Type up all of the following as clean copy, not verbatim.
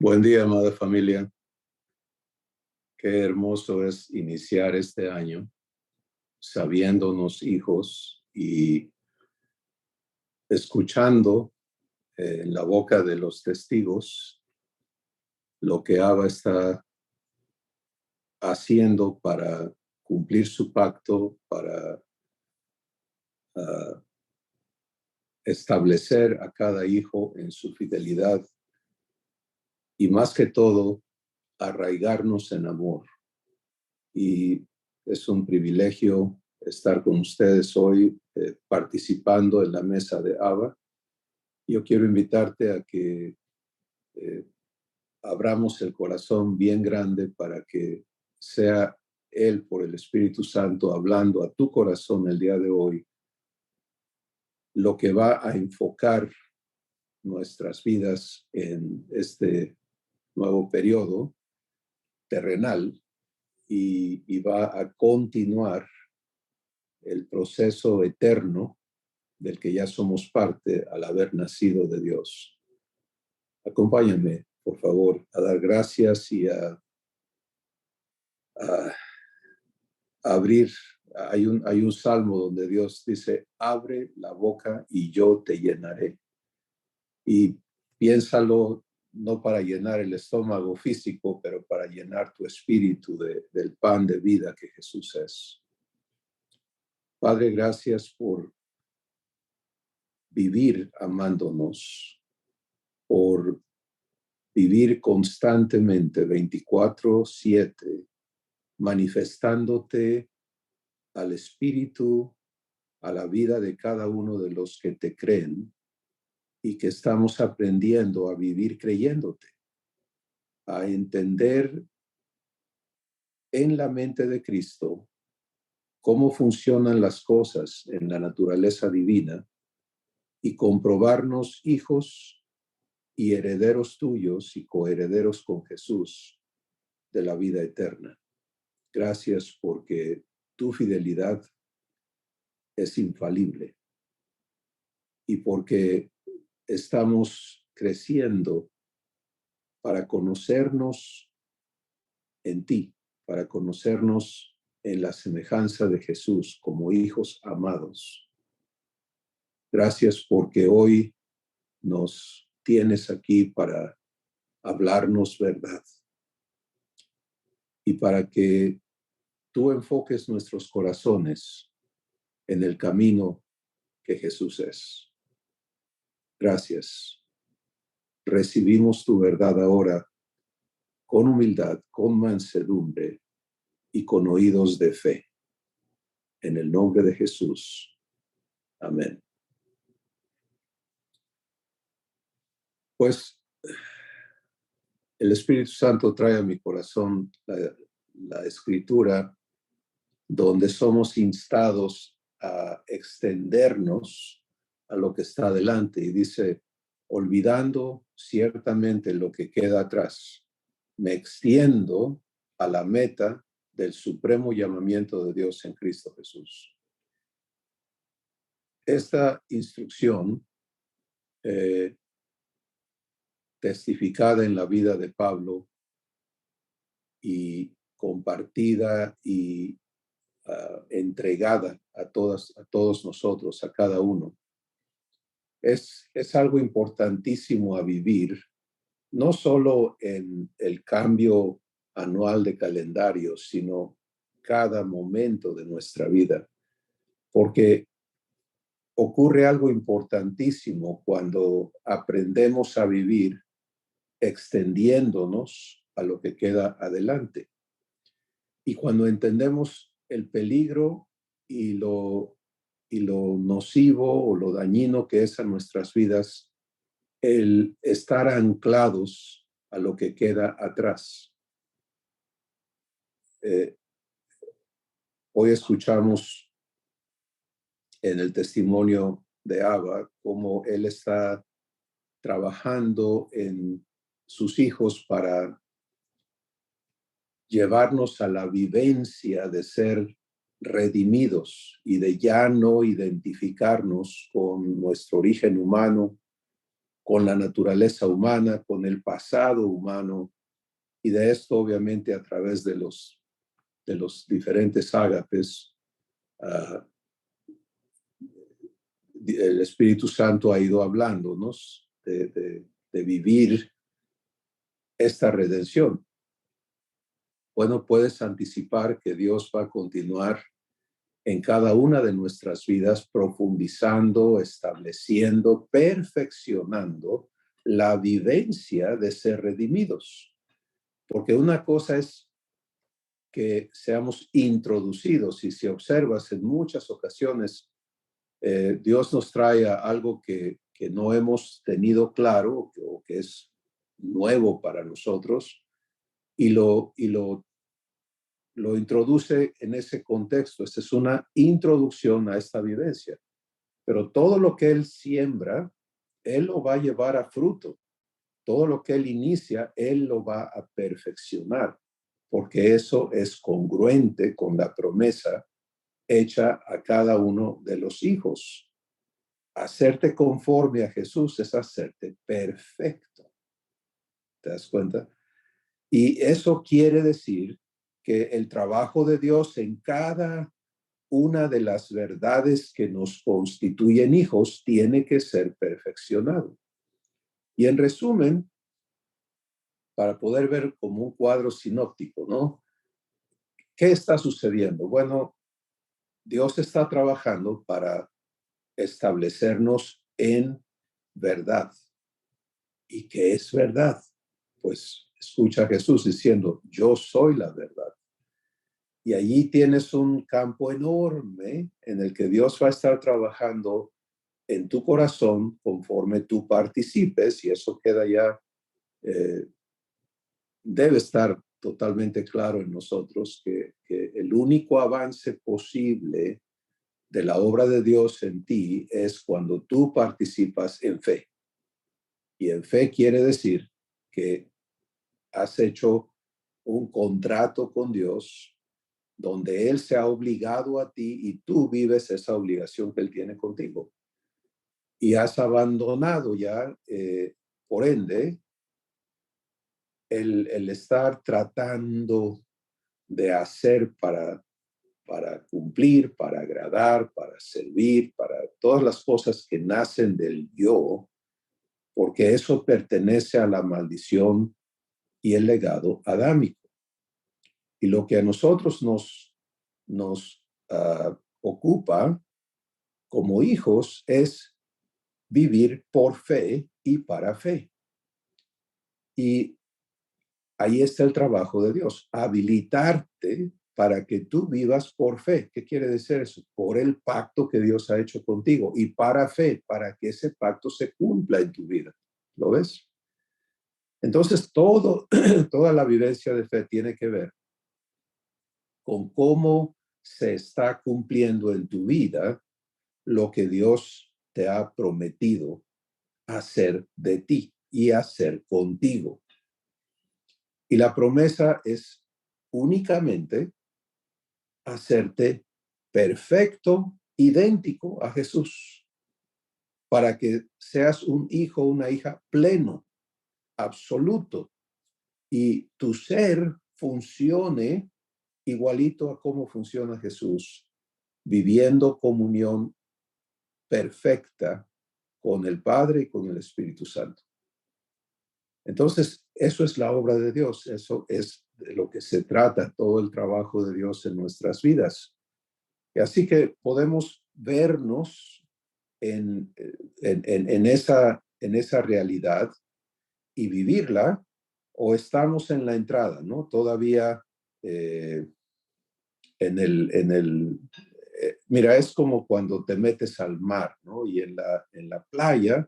Buen día, amada familia. Qué hermoso es iniciar este año sabiéndonos hijos y escuchando en la boca de los testigos lo que Abba está haciendo para cumplir su pacto, para establecer a cada hijo en su fidelidad y más que todo, arraigarnos en amor. Y es un privilegio estar con ustedes hoy participando en la mesa de Abba. Yo quiero invitarte a que abramos el corazón bien grande para que sea Él por el Espíritu Santo hablando a tu corazón el día de hoy, lo que va a enfocar nuestras vidas en este nuevo periodo terrenal y va a continuar el proceso eterno del que ya somos parte al haber nacido de Dios. Acompáñame, por favor, a dar gracias y a abrir. Hay un salmo donde Dios dice, abre la boca y yo te llenaré. Y piénsalo no para llenar el estómago físico, pero para llenar tu espíritu del pan de vida que Jesús es. Padre, gracias por vivir amándonos, por vivir constantemente 24/7, manifestándote al espíritu, a la vida de cada uno de los que te creen y que estamos aprendiendo a vivir creyéndote, a entender en la mente de Cristo cómo funcionan las cosas en la naturaleza divina y comprobarnos hijos y herederos tuyos y coherederos con Jesús de la vida eterna. Gracias porque tu fidelidad es infalible y porque estamos creciendo para conocernos en ti, para conocernos en la semejanza de Jesús como hijos amados. Gracias porque hoy nos tienes aquí para hablarnos verdad y para que tú enfoques nuestros corazones en el camino que Jesús es. Gracias. Recibimos tu verdad ahora con humildad, con mansedumbre y con oídos de fe. En el nombre de Jesús. Amén. Pues el Espíritu Santo trae a mi corazón la escritura donde somos instados a extendernos a lo que está adelante y dice, olvidando ciertamente lo que queda atrás, me extiendo a la meta del supremo llamamiento de Dios en Cristo Jesús. Esta instrucción testificada en la vida de Pablo y compartida y entregada a todos nosotros, a cada uno. Es algo importantísimo a vivir, no solo en el cambio anual de calendario, sino cada momento de nuestra vida, porque ocurre algo importantísimo cuando aprendemos a vivir extendiéndonos a lo que queda adelante. Y cuando entendemos el peligro y lo nocivo o lo dañino que es a nuestras vidas, el estar anclados a lo que queda atrás. Hoy escuchamos en el testimonio de Abba cómo él está trabajando en sus hijos para llevarnos a la vivencia de ser redimidos y de ya no identificarnos con nuestro origen humano con la naturaleza humana, con el pasado humano, y de esto obviamente a través de los diferentes ágapes, el Espíritu Santo ha ido hablándonos de vivir esta redención. Bueno, puedes anticipar que Dios va a continuar en cada una de nuestras vidas, profundizando, estableciendo, perfeccionando la vivencia de ser redimidos. Porque una cosa es que seamos introducidos, y si observas en muchas ocasiones, Dios nos trae algo que no hemos tenido claro o que es nuevo para nosotros, y lo introduce en ese contexto. Esta es una introducción a esta vivencia. Pero todo lo que Él siembra, Él lo va a llevar a fruto. Todo lo que Él inicia, Él lo va a perfeccionar, porque eso es congruente con la promesa hecha a cada uno de los hijos. Hacerte conforme a Jesús es hacerte perfecto. ¿Te das cuenta? Y eso quiere decir que el trabajo de Dios en cada una de las verdades que nos constituyen hijos tiene que ser perfeccionado. Y en resumen, para poder ver como un cuadro sinóptico, ¿no? ¿Qué está sucediendo? Bueno, Dios está trabajando para establecernos en verdad. ¿Y qué es verdad? Pues escucha a Jesús diciendo, yo soy la verdad. Y allí tienes un campo enorme en el que Dios va a estar trabajando en tu corazón conforme tú participes, y eso queda ya, debe estar totalmente claro en nosotros, que el único avance posible de la obra de Dios en ti es cuando tú participas en fe. Y en fe quiere decir que has hecho un contrato con Dios donde Él se ha obligado a ti y tú vives esa obligación que Él tiene contigo. Y has abandonado ya, por ende, el estar tratando de hacer para cumplir, para agradar, para servir, para todas las cosas que nacen del yo, porque eso pertenece a la maldición y el legado adámico. Y lo que a nosotros nos ocupa como hijos es vivir por fe y para fe. Y ahí está el trabajo de Dios, habilitarte para que tú vivas por fe. ¿Qué quiere decir eso? Por el pacto que Dios ha hecho contigo, y para fe, para que ese pacto se cumpla en tu vida. ¿Lo ves? Entonces, toda la vivencia de fe tiene que ver con cómo se está cumpliendo en tu vida lo que Dios te ha prometido hacer de ti y hacer contigo. Y la promesa es únicamente hacerte perfecto, idéntico a Jesús, para que seas un hijo, una hija pleno, absoluto, y tu ser funcione igualito a cómo funciona Jesús, viviendo comunión perfecta con el Padre y con el Espíritu Santo. Entonces, eso es la obra de Dios, eso es de lo que se trata todo el trabajo de Dios en nuestras vidas. Y así que podemos vernos en esa realidad y vivirla, o estamos en la entrada, ¿no? Todavía mira, es como cuando te metes al mar, ¿no? Y en la playa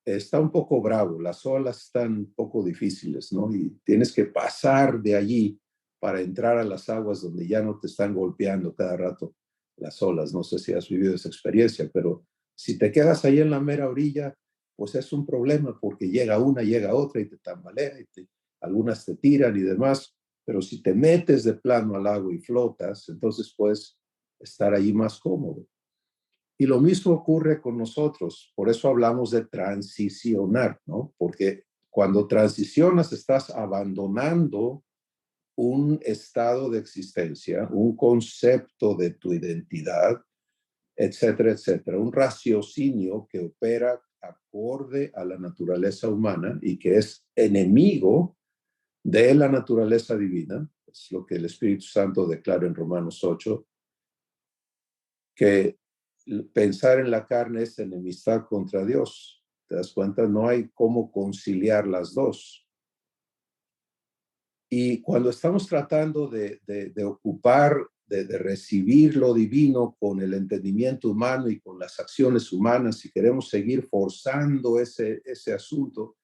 está un poco bravo, las olas están un poco difíciles, ¿no? Y tienes que pasar de allí para entrar a las aguas donde ya no te están golpeando cada rato las olas. No sé si has vivido esa experiencia, pero si te quedas ahí en la mera orilla, pues es un problema, porque llega una, llega otra y te tambalea, algunas te tiran y demás. Pero si te metes de plano al agua y flotas, entonces puedes estar allí más cómodo. Y lo mismo ocurre con nosotros. Por eso hablamos de transicionar, ¿no? Porque cuando transicionas estás abandonando un estado de existencia, un concepto de tu identidad, etcétera, etcétera. Un raciocinio que opera acorde a la naturaleza humana y que es enemigo de la naturaleza divina. Es lo que el Espíritu Santo declara en Romanos 8, que pensar en la carne es enemistad contra Dios. ¿Te das cuenta? No hay cómo conciliar las dos. Y cuando estamos tratando de ocupar, de recibir lo divino con el entendimiento humano y con las acciones humanas, si queremos seguir forzando ese asunto,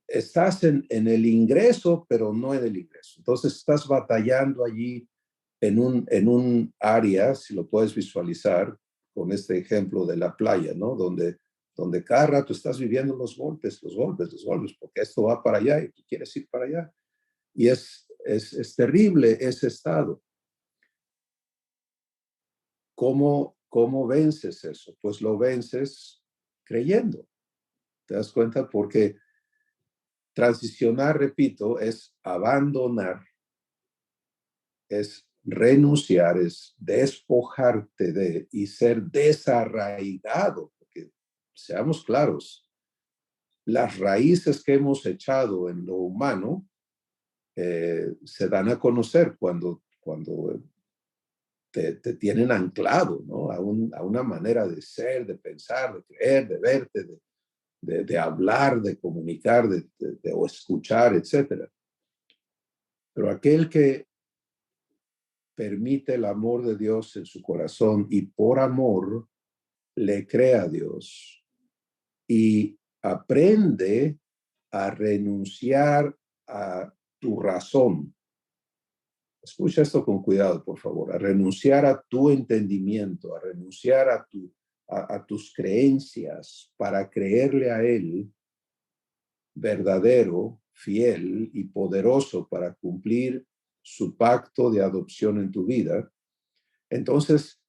estás en el ingreso, pero no en el ingreso. Entonces estás batallando allí en un área, si lo puedes visualizar, con este ejemplo de la playa, ¿no? Donde cada rato estás viviendo los golpes, porque esto va para allá y tú quieres ir para allá. Y es terrible ese estado. ¿Cómo vences eso? Pues lo vences creyendo. ¿Te das cuenta? Porque transicionar, repito, es abandonar, es renunciar, es despojarte de y ser desarraigado. Porque seamos claros, las raíces que hemos echado en lo humano se dan a conocer cuando te tienen anclado, ¿no? A una manera de ser, de pensar, de creer, de verte, de hablar, de comunicar, o escuchar, etcétera. Pero aquel que permite el amor de Dios en su corazón y por amor le cree a Dios y aprende a renunciar a tu razón. Escucha esto con cuidado, por favor. A renunciar a tu entendimiento, a renunciar a tus creencias para creerle a Él verdadero, fiel y poderoso para cumplir su pacto de adopción en tu vida. Entonces,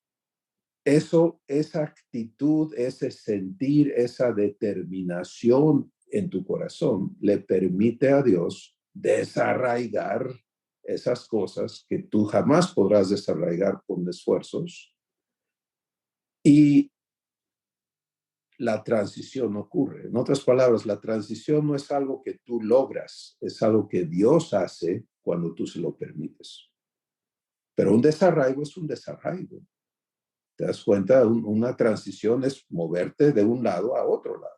esa actitud, ese sentir, esa determinación en tu corazón le permite a Dios desarraigar esas cosas que tú jamás podrás desarraigar con esfuerzos, y la transición ocurre. En otras palabras, la transición no es algo que tú logras, es algo que Dios hace cuando tú se lo permites. Pero un desarraigo es un desarraigo. ¿Te das cuenta? Una transición es moverte de un lado a otro lado.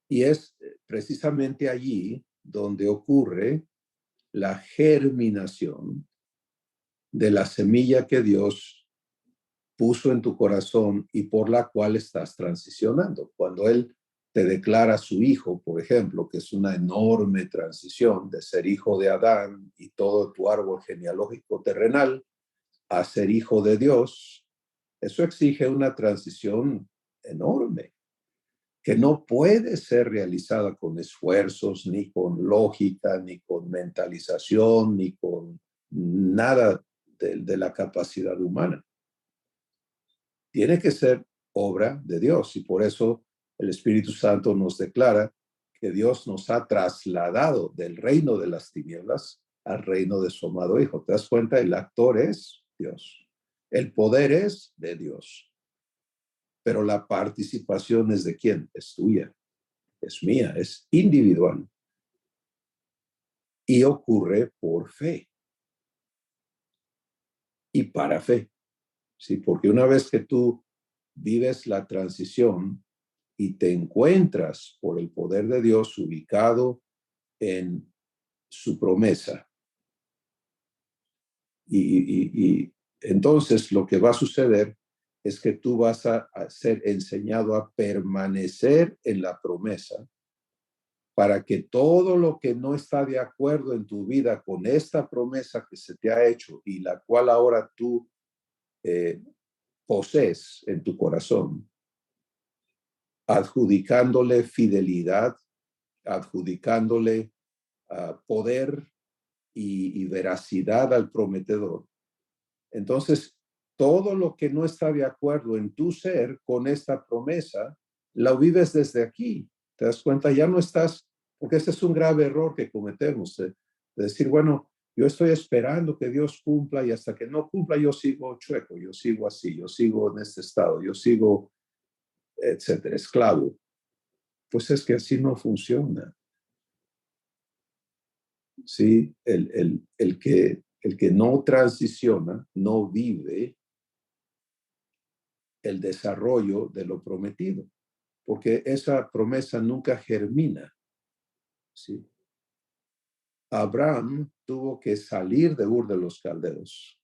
Y es precisamente allí donde ocurre la germinación de la semilla que Dios puso en tu corazón y por la cual estás transicionando. Cuando Él te declara su hijo, por ejemplo, que es una enorme transición de ser hijo de Adán y todo tu árbol genealógico terrenal a ser hijo de Dios, eso exige una transición enorme que no puede ser realizada con esfuerzos, ni con lógica, ni con mentalización, ni con nada de la capacidad humana. Tiene que ser obra de Dios, y por eso el Espíritu Santo nos declara que Dios nos ha trasladado del reino de las tinieblas al reino de su amado Hijo. ¿Te das cuenta? El actor es Dios. El poder es de Dios. Pero la participación es de quién? Es tuya, es mía, es individual. Y ocurre por fe y para fe. ¿Sí? Porque una vez que tú vives la transición y te encuentras por el poder de Dios ubicado en su promesa, y entonces lo que va a suceder es que tú vas a ser enseñado a permanecer en la promesa, para que todo lo que no está de acuerdo en tu vida con esta promesa que se te ha hecho y la cual ahora tú posees en tu corazón, adjudicándole fidelidad, adjudicándole poder y veracidad al prometedor. Entonces, todo lo que no está de acuerdo en tu ser con esta promesa, lo vives desde aquí. ¿Te das cuenta? Ya no estás, porque ese es un grave error que cometemos, de decir, bueno, yo estoy esperando que Dios cumpla y hasta que no cumpla yo sigo chueco, yo sigo así, yo sigo en este estado, yo sigo, etcétera, esclavo. Pues es que así no funciona. ¿Sí? El que no transiciona, no vive el desarrollo de lo prometido, porque esa promesa nunca germina. ¿Sí? Abraham tuvo que salir de Ur de los Caldeos,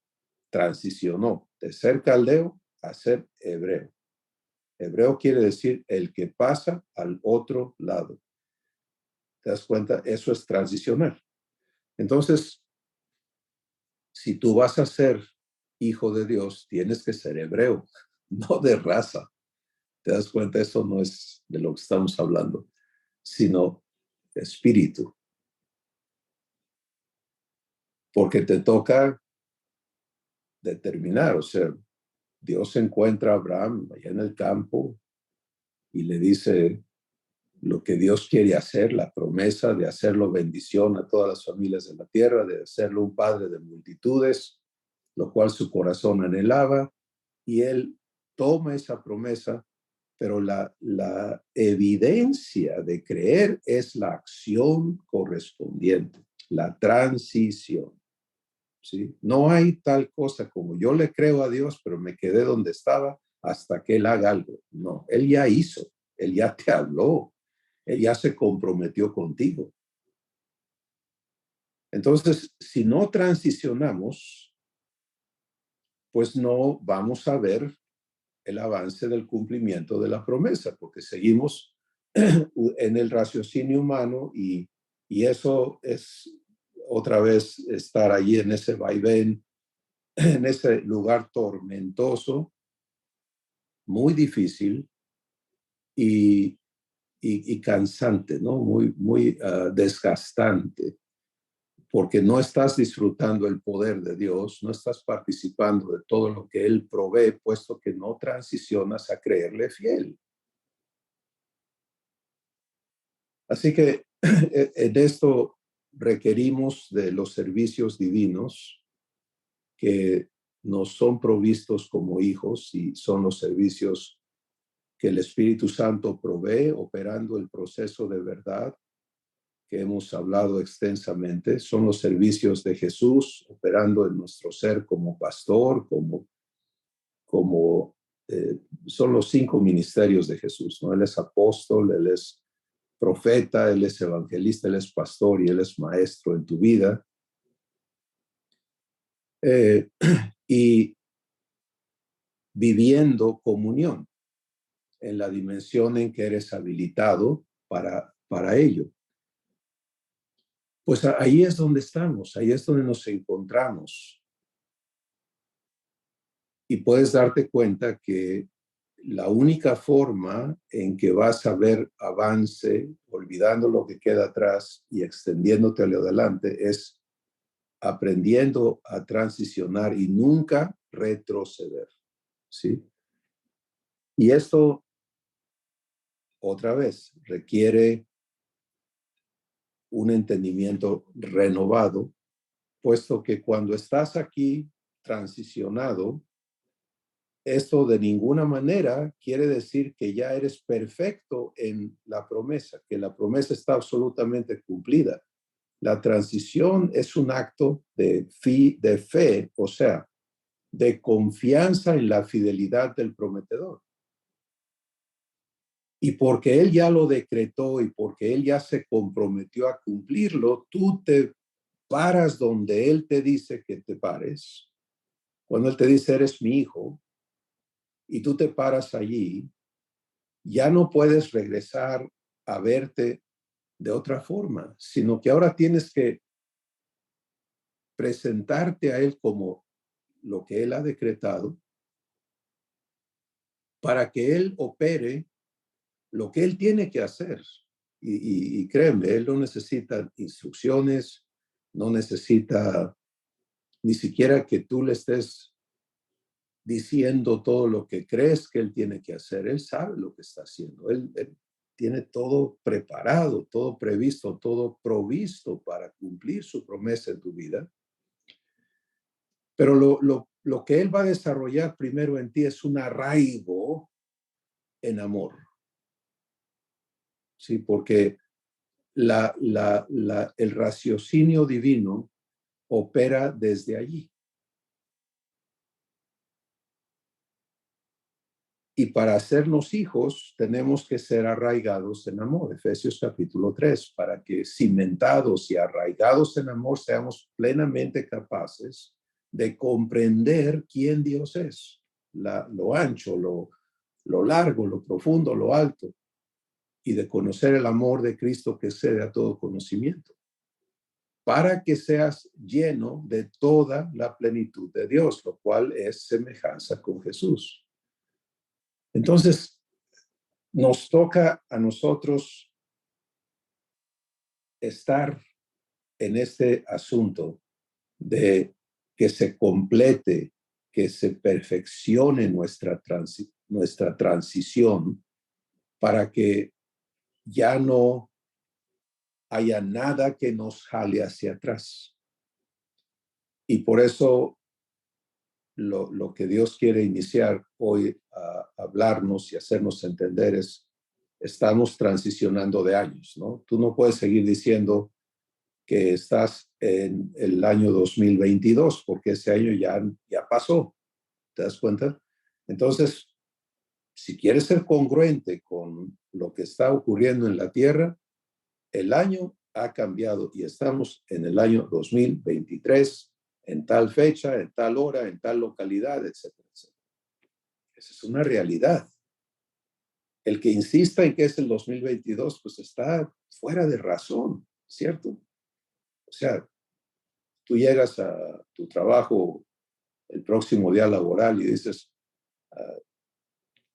transicionó de ser caldeo a ser hebreo. Hebreo quiere decir el que pasa al otro lado. ¿Te das cuenta? Eso es transicionar. Entonces, si tú vas a ser hijo de Dios, tienes que ser hebreo, no de raza. ¿Te das cuenta? Eso no es de lo que estamos hablando, sino de espíritu. Porque te toca determinar, o sea, Dios encuentra a Abraham allá en el campo y le dice lo que Dios quiere hacer, la promesa de hacerlo bendición a todas las familias de la tierra, de hacerlo un padre de multitudes, lo cual su corazón anhelaba, y él toma esa promesa, pero la evidencia de creer es la acción correspondiente, la transición. ¿Sí? No hay tal cosa como yo le creo a Dios, pero me quedé donde estaba hasta que Él haga algo. No, Él ya hizo, Él ya te habló, Él ya se comprometió contigo. Entonces, si no transicionamos, pues no vamos a ver el avance del cumplimiento de la promesa, porque seguimos en el raciocinio humano y eso es otra vez estar allí en ese vaivén, en ese lugar tormentoso, muy difícil y, y cansante, ¿no? Muy desgastante, porque no estás disfrutando el poder de Dios, no estás participando de todo lo que Él provee, puesto que no transicionas a creerle fiel. Así que en esto requerimos de los servicios divinos que nos son provistos como hijos y son los servicios que el Espíritu Santo provee operando el proceso de verdad que hemos hablado extensamente. Son los servicios de Jesús operando en nuestro ser como pastor, como son los 5 ministerios de Jesús, ¿no? Él es apóstol, Él es profeta, Él es evangelista, Él es pastor y Él es maestro en tu vida. Y viviendo comunión en la dimensión en que eres habilitado para ello. Pues ahí es donde estamos, ahí es donde nos encontramos. Y puedes darte cuenta que la única forma en que vas a ver avance, olvidando lo que queda atrás y extendiéndote hacia adelante, es aprendiendo a transicionar y nunca retroceder, ¿sí? Y esto, otra vez, requiere un entendimiento renovado, puesto que cuando estás aquí transicionado, esto de ninguna manera quiere decir que ya eres perfecto en la promesa, que la promesa está absolutamente cumplida. La transición es un acto de fe, o sea, de confianza en la fidelidad del prometedor. Y porque él ya lo decretó y porque él ya se comprometió a cumplirlo, tú te paras donde él te dice que te pares. Cuando él te dice, eres mi hijo, y tú te paras allí, ya no puedes regresar a verte de otra forma, sino que ahora tienes que presentarte a él como lo que él ha decretado para que él opere lo que él tiene que hacer. Y créeme, él no necesita instrucciones, no necesita ni siquiera que tú le estés diciendo todo lo que crees que él tiene que hacer. Él sabe lo que está haciendo. Él tiene todo preparado, todo previsto, todo provisto para cumplir su promesa en tu vida. Pero lo que él va a desarrollar primero en ti es un arraigo en amor. Sí, porque el raciocinio divino opera desde allí. Y para hacernos hijos tenemos que ser arraigados en amor. Efesios capítulo 3, para que cimentados y arraigados en amor seamos plenamente capaces de comprender quién Dios es. Lo ancho, lo largo, lo profundo, lo alto. Y de conocer el amor de Cristo que excede a todo conocimiento. Para que seas lleno de toda la plenitud de Dios, lo cual es semejanza con Jesús. Entonces, nos toca a nosotros estar en este asunto de que se complete, que se perfeccione nuestra transición para que ya no haya nada que nos jale hacia atrás. Y por eso lo que Dios quiere iniciar hoy a hablarnos y hacernos entender es, estamos transicionando de años, ¿no? Tú no puedes seguir diciendo que estás en el año 2022 porque ese año ya pasó, ¿te das cuenta? Entonces, si quieres ser congruente con lo que está ocurriendo en la tierra, el año ha cambiado y estamos en el año 2023, en tal fecha, en tal hora, en tal localidad, etcétera, etcétera. Esa es una realidad. El que insista en que es el 2022, pues está fuera de razón, ¿cierto? O sea, tú llegas a tu trabajo el próximo día laboral y dices,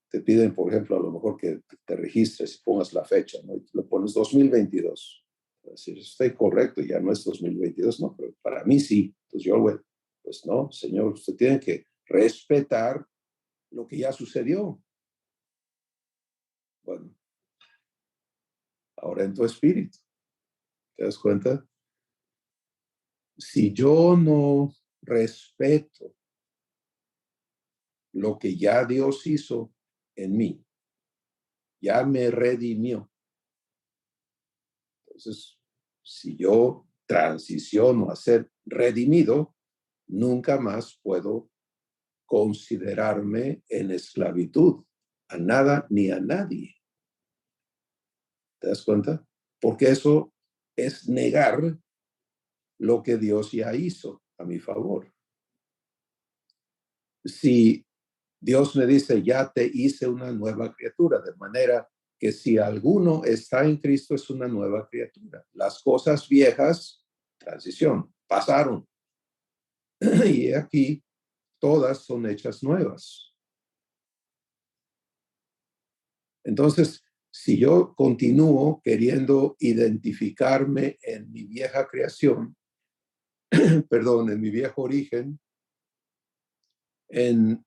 te piden, por ejemplo, a lo mejor que te registres y pongas la fecha, ¿no? Y lo pones 2022. Es decir, estoy correcto, ya no es 2022, no, pero para mí sí. Entonces yo, bueno, pues no, señor, usted tiene que respetar lo que ya sucedió. Bueno, ahora en tu espíritu, ¿te das cuenta? Si yo no respeto lo que ya Dios hizo en mí, ya me redimió. Entonces, si yo transiciono a ser redimido, nunca más puedo considerarme en esclavitud a nada ni a nadie. ¿Te das cuenta? Porque eso es negar lo que Dios ya hizo a mi favor. Si Dios me dice, ya te hice una nueva criatura, de manera que si alguno está en Cristo es una nueva criatura. Las cosas viejas, transición, pasaron. Y aquí todas son hechas nuevas. Entonces, si yo continúo queriendo identificarme en mi vieja creación, perdón, en mi viejo origen, en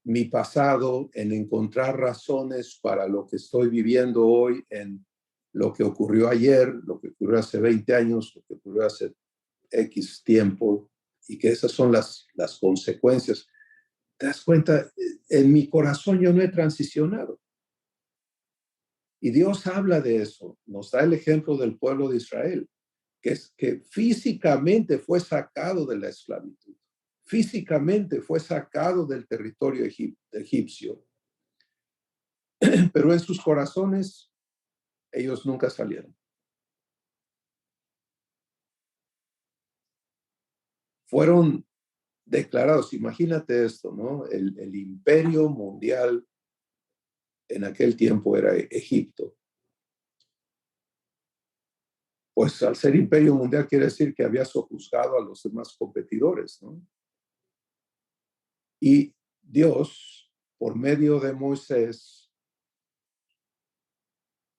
mi pasado, en encontrar razones para lo que estoy viviendo hoy, en lo que ocurrió ayer, lo que ocurrió hace 20 años, lo que ocurrió hace X tiempo, y que esas son las consecuencias. ¿Te das cuenta? En mi corazón yo no he transicionado. Y Dios habla de eso. Nos da el ejemplo del pueblo de Israel, que físicamente fue sacado de la esclavitud. Físicamente fue sacado del territorio egipcio. Pero en sus corazones ellos nunca salieron. Fueron declarados, imagínate esto, ¿no? El imperio mundial en aquel tiempo era Egipto. Pues al ser imperio mundial quiere decir que había sojuzgado a los demás competidores, ¿no? Y Dios, por medio de Moisés,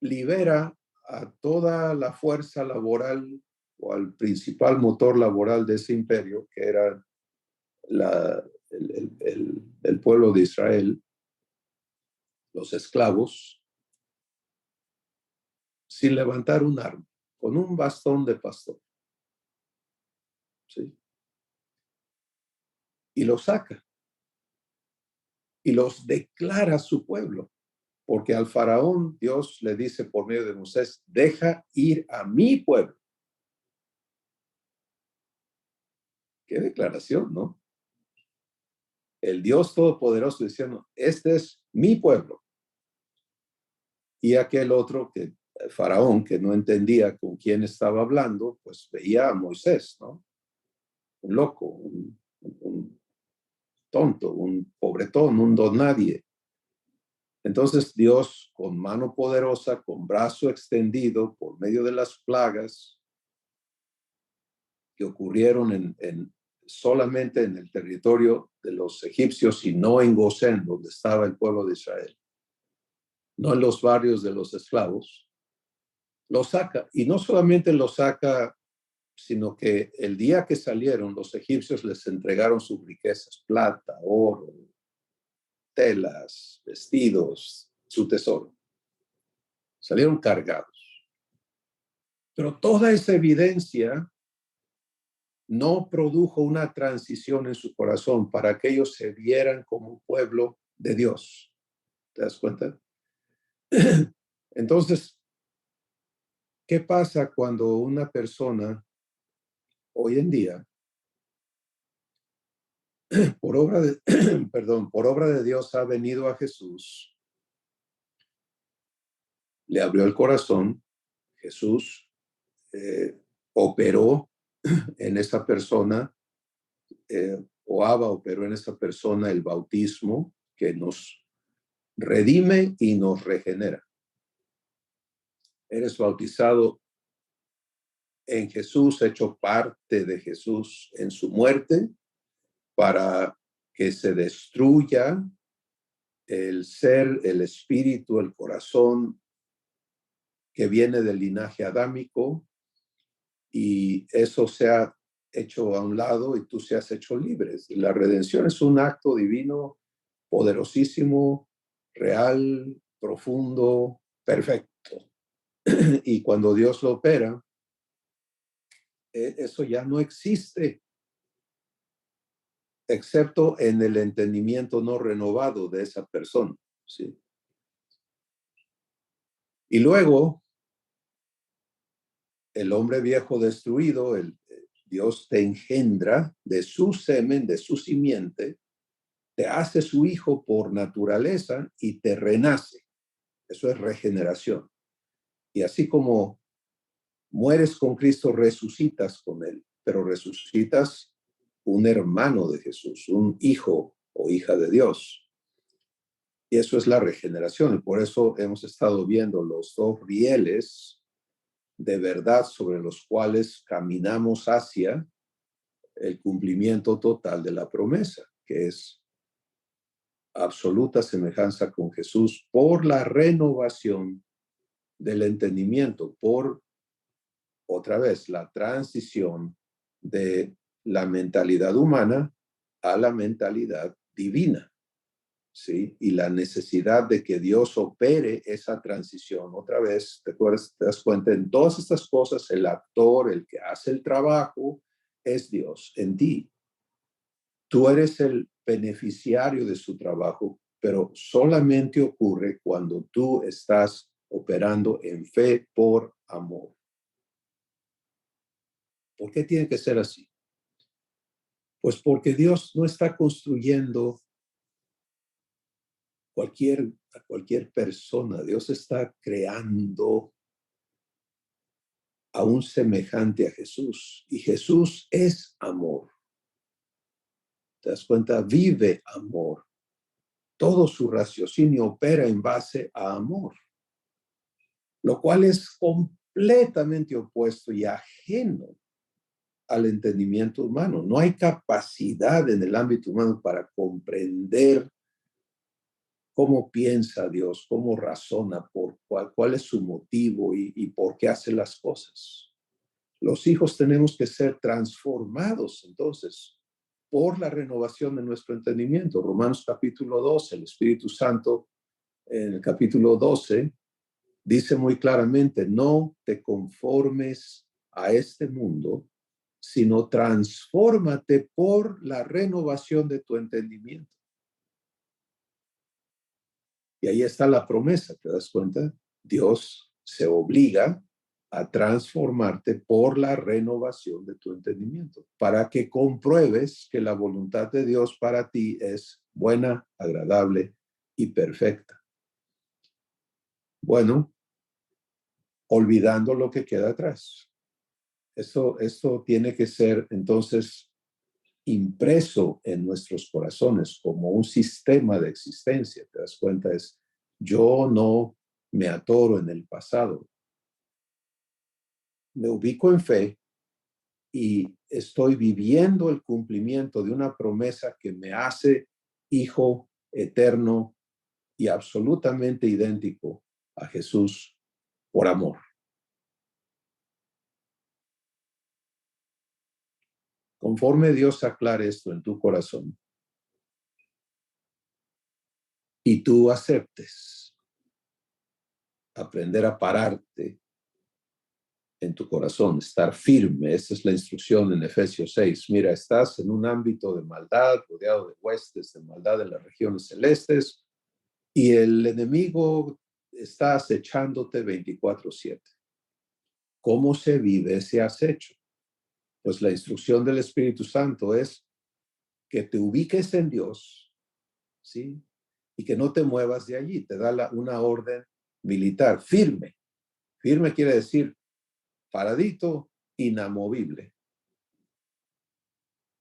libera a toda la fuerza laboral o al principal motor laboral de ese imperio, que era el pueblo de Israel, los esclavos, sin levantar un arma, con un bastón de pastor. ¿Sí? Y los saca y los declara su pueblo, porque al faraón Dios le dice por medio de Moisés, deja ir a mi pueblo. Qué declaración, ¿no? El Dios Todopoderoso diciendo, este es mi pueblo. Y aquel otro, que el faraón, que no entendía con quién estaba hablando, pues veía a Moisés, ¿no? Un loco, un tonto, un pobretón, un don nadie. Entonces Dios, con mano poderosa, con brazo extendido, por medio de las plagas que ocurrieron solamente en el territorio de los egipcios y no en Gosén, donde estaba el pueblo de Israel, no en los barrios de los esclavos, lo saca. Y no solamente lo saca, sino que el día que salieron, los egipcios les entregaron sus riquezas, plata, oro, telas, vestidos, su tesoro. Salieron cargados. Pero toda esa evidencia no produjo una transición en su corazón para que ellos se vieran como un pueblo de Dios. ¿Te das cuenta? Entonces, ¿qué pasa cuando una persona hoy en día, por obra de, perdón, por obra de Dios ha venido a Jesús, le abrió el corazón, Jesús operó en esa persona, o Abba operó en esa persona el bautismo que nos redime y nos regenera? Eres bautizado en Jesús, hecho parte de Jesús en su muerte, para que se destruya el ser, el espíritu, el corazón que viene del linaje adámico, y eso se ha hecho a un lado y tú seas hecho libre. La redención es un acto divino, poderosísimo, real, profundo, perfecto. Y cuando Dios lo opera, eso ya no existe, excepto en el entendimiento no renovado de esa persona. ¿Sí? Y luego, el hombre viejo destruido, Dios te engendra de su semen, de su simiente, te hace su hijo por naturaleza y te renace. Eso es regeneración. Y así como mueres con Cristo, resucitas con él, pero resucitas un hermano de Jesús, un hijo o hija de Dios. Y eso es la regeneración. Y por eso hemos estado viendo los dos rieles de verdad sobre los cuales caminamos hacia el cumplimiento total de la promesa, que es absoluta semejanza con Jesús por la renovación del entendimiento, por, otra vez, la transición de la mentalidad humana a la mentalidad divina. ¿Sí? Y la necesidad de que Dios opere esa transición. Otra vez, te das cuenta, en todas estas cosas, el actor, el que hace el trabajo, es Dios en ti. Tú eres el beneficiario de su trabajo, pero solamente ocurre cuando tú estás operando en fe por amor. ¿Por qué tiene que ser así? Pues porque Dios no está construyendo a cualquier persona. Dios está creando a un semejante a Jesús. Y Jesús es amor. ¿Te das cuenta? Vive amor. Todo su raciocinio opera en base a amor, lo cual es completamente opuesto y ajeno al entendimiento humano. No hay capacidad en el ámbito humano para comprender cómo piensa Dios, cómo razona, cuál es su motivo y por qué hace las cosas. Los hijos tenemos que ser transformados, entonces, por la renovación de nuestro entendimiento. Romanos capítulo 12, el Espíritu Santo en el capítulo 12 dice muy claramente, no te conformes a este mundo, sino transfórmate por la renovación de tu entendimiento. Y ahí está la promesa, ¿te das cuenta? Dios se obliga a transformarte por la renovación de tu entendimiento, para que compruebes que la voluntad de Dios para ti es buena, agradable y perfecta. Bueno, olvidando lo que queda atrás. Esto tiene que ser entonces impreso en nuestros corazones como un sistema de existencia. ¿Te das cuenta? Es yo no me atoro en el pasado. Me ubico en fe y estoy viviendo el cumplimiento de una promesa que me hace hijo eterno y absolutamente idéntico a Jesús por amor. Conforme Dios aclare esto en tu corazón y tú aceptes aprender a pararte en tu corazón, estar firme. Esta es la instrucción en Efesios 6. Mira, estás en un ámbito de maldad, rodeado de huestes de maldad en las regiones celestes, y el enemigo está acechándote 24/7. ¿Cómo se vive ese acecho? Pues la instrucción del Espíritu Santo es que te ubiques en Dios, ¿sí? Y que no te muevas de allí. Te da una orden militar, firme. Firme quiere decir paradito, inamovible.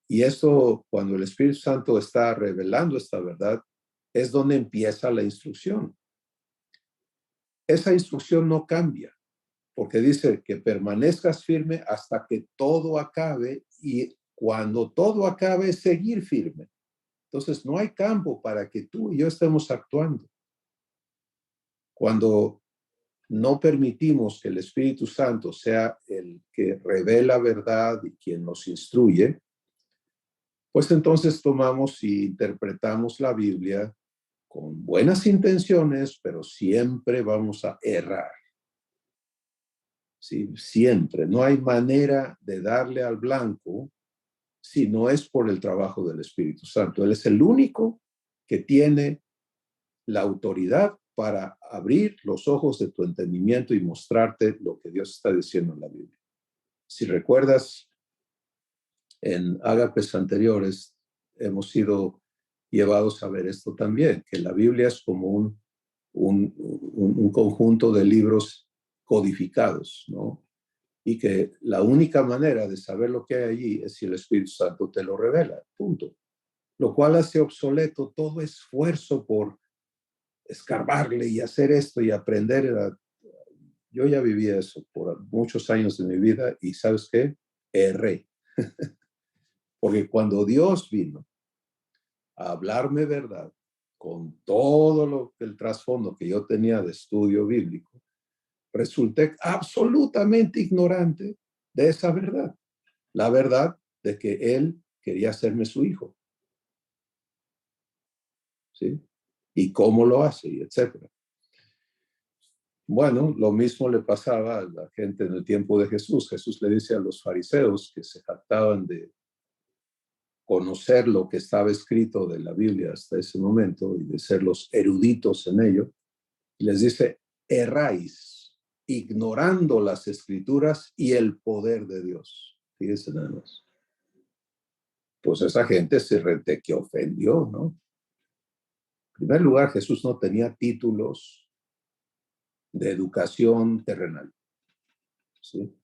Y esto, cuando el Espíritu Santo está revelando esta verdad, es donde empieza la instrucción. Esa instrucción no cambia, porque dice que permanezcas firme hasta que todo acabe, y cuando todo acabe, seguir firme. Entonces, no hay campo para que tú y yo estemos actuando. Cuando no permitimos que el Espíritu Santo sea el que revela verdad y quien nos instruye, pues entonces tomamos y interpretamos la Biblia con buenas intenciones, pero siempre vamos a errar. ¿Sí? Siempre. No hay manera de darle al blanco si no es por el trabajo del Espíritu Santo. Él es el único que tiene la autoridad para abrir los ojos de tu entendimiento y mostrarte lo que Dios está diciendo en la Biblia. Si recuerdas, en ágapes anteriores hemos sido llevados a ver esto también, que la Biblia es como un conjunto de libros codificados, ¿no? Y que la única manera de saber lo que hay allí es si el Espíritu Santo te lo revela, punto. Lo cual hace obsoleto todo esfuerzo por escarbarle y hacer esto y aprender. Yo ya viví eso por muchos años de mi vida y ¿sabes qué? Erré. Porque cuando Dios vino a hablarme verdad, con todo el trasfondo que yo tenía de estudio bíblico, resulté absolutamente ignorante de esa verdad. La verdad de que Él quería hacerme su hijo. ¿Sí? Y cómo lo hace, y etcétera. Bueno, lo mismo le pasaba a la gente en el tiempo de Jesús. Jesús le dice a los fariseos que se jactaban de conocer lo que estaba escrito de la Biblia hasta ese momento y de ser los eruditos en ello, y les dice, erráis, ignorando las escrituras y el poder de Dios. Fíjense nada más. Pues esa gente se rete que ofendió, ¿no? En primer lugar, Jesús no tenía títulos de educación terrenal, ¿sí?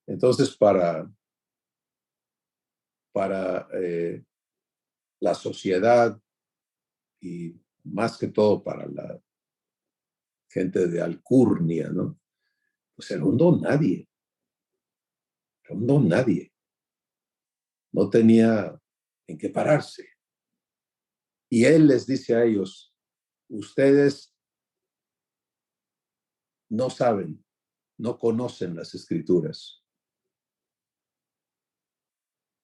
Entonces, para la sociedad y más que todo para la gente de alcurnia, ¿no? Pues era un don nadie. Era un don nadie. No tenía en qué pararse. Y él les dice a ellos, ustedes no saben, no conocen las escrituras.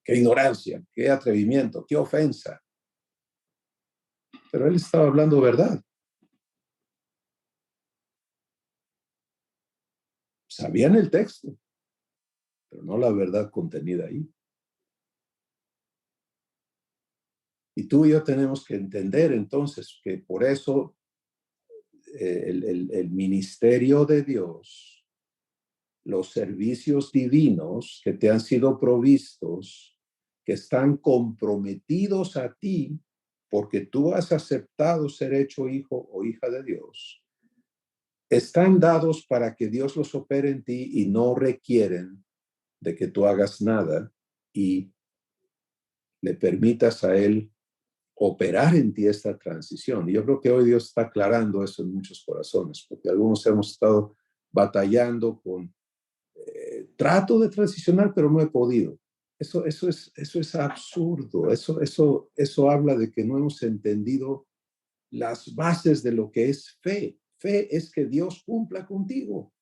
qué ignorancia, qué atrevimiento, qué ofensa. Pero él estaba hablando verdad. Sabían el texto, pero no la verdad contenida ahí. Y tú y yo tenemos que entender entonces que por eso el ministerio de Dios, los servicios divinos que te han sido provistos, que están comprometidos a ti, porque tú has aceptado ser hecho hijo o hija de Dios, están dados para que Dios los opere en ti y no requieren de que tú hagas nada y le permitas a Él operar en ti esta transición. Y yo creo que hoy Dios está aclarando eso en muchos corazones, porque algunos hemos estado batallando con trato de transicionar, pero no he podido. Eso es absurdo. Eso habla de que no hemos entendido las bases de lo que es fe. Fe es que Dios cumpla contigo,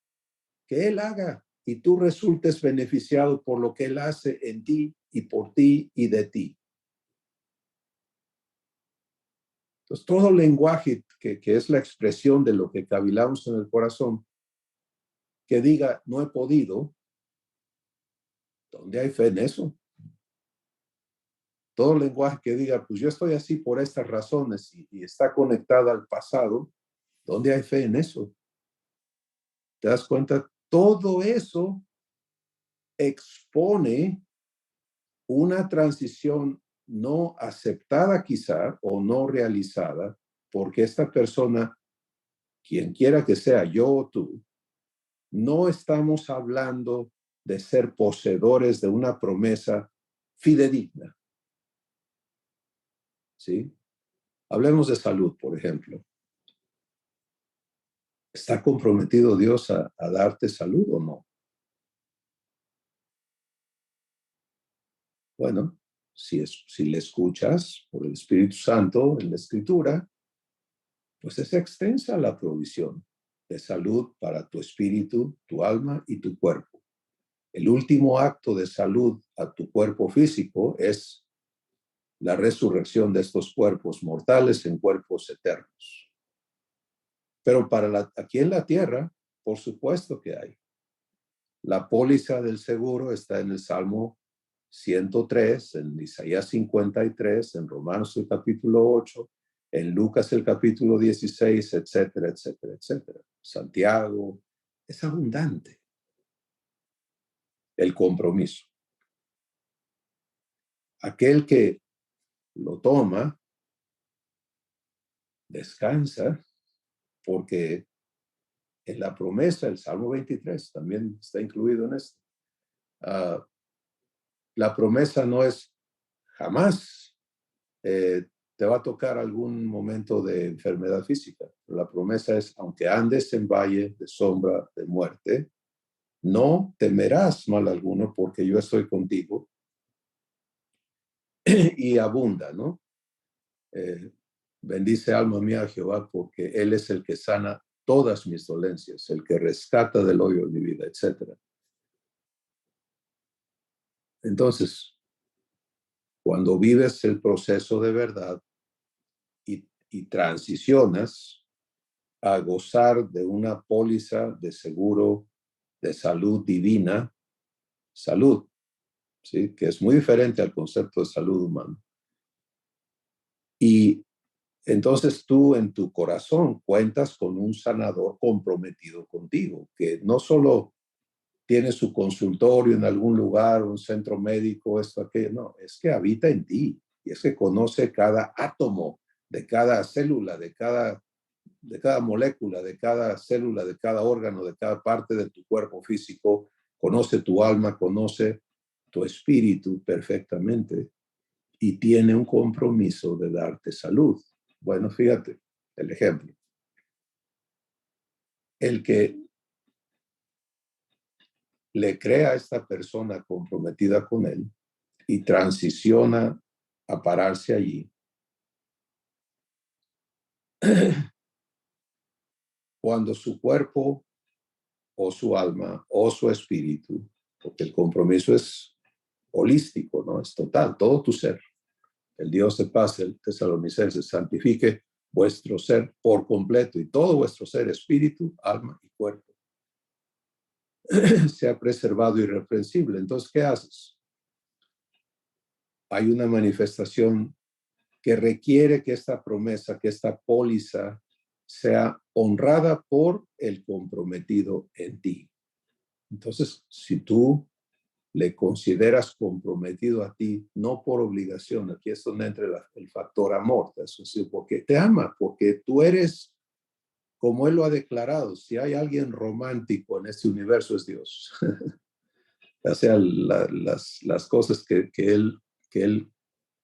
que Él haga y tú resultes beneficiado por lo que Él hace en ti y por ti y de ti. Entonces, todo lenguaje que es la expresión de lo que cavilamos en el corazón, que diga, no he podido, ¿dónde hay fe en eso? Todo lenguaje que diga, pues yo estoy así por estas razones y está conectado al pasado, ¿dónde hay fe en eso? ¿Te das cuenta? Todo eso expone una transición no aceptada quizá o no realizada, porque esta persona, quien quiera que sea, yo o tú, no estamos hablando de ser poseedores de una promesa fidedigna. ¿Sí? Hablemos de salud, por ejemplo. ¿Está comprometido Dios a darte salud o no? Bueno, si le escuchas por el Espíritu Santo en la Escritura, pues es extensa la provisión de salud para tu espíritu, tu alma y tu cuerpo. El último acto de salud a tu cuerpo físico es la resurrección de estos cuerpos mortales en cuerpos eternos. Pero aquí en la tierra, por supuesto que hay. La póliza del seguro está en el Salmo 103, en Isaías 53, en Romanos el capítulo 8, en Lucas el capítulo 16, etcétera, etcétera, etcétera. Santiago, es abundante el compromiso. Aquel que lo toma, descansa, porque en la promesa, el Salmo 23 también está incluido en esto. La promesa no es jamás te va a tocar algún momento de enfermedad física. La promesa es, aunque andes en valle de sombra de muerte, no temerás mal alguno porque yo estoy contigo y abunda, ¿no? Bendice alma mía a Jehová porque Él es el que sana todas mis dolencias, el que rescata del hoyo de mi vida, etc. Entonces, cuando vives el proceso de verdad y transicionas a gozar de una póliza de seguro de salud divina, salud, ¿sí? Que es muy diferente al concepto de salud humana. Y entonces tú en tu corazón cuentas con un sanador comprometido contigo, que no solo tiene su consultorio en algún lugar, un centro médico, esto, aquello, no, es que habita en ti y es que conoce cada átomo de cada célula, de cada molécula, de cada célula, de cada órgano, de cada parte de tu cuerpo físico, conoce tu alma, conoce tu espíritu perfectamente y tiene un compromiso de darte salud. Bueno, fíjate el ejemplo. El que le crea a esta persona comprometida con él y transiciona a pararse allí, cuando su cuerpo o su alma o su espíritu, porque el compromiso es holístico, ¿no? Es total, todo tu ser. El Dios de paz, el Tesalonicenses, santifique vuestro ser por completo y todo vuestro ser, espíritu, alma y cuerpo, sea preservado irreprensible. Entonces, ¿qué haces? Hay una manifestación que requiere que esta promesa, que esta póliza sea honrada por el comprometido en ti. Entonces, si tú le consideras comprometido a ti, no por obligación, aquí es donde entra el factor amor, eso sí, porque te ama, porque tú eres como Él lo ha declarado. Si hay alguien romántico en este universo es Dios. O sea, las cosas que él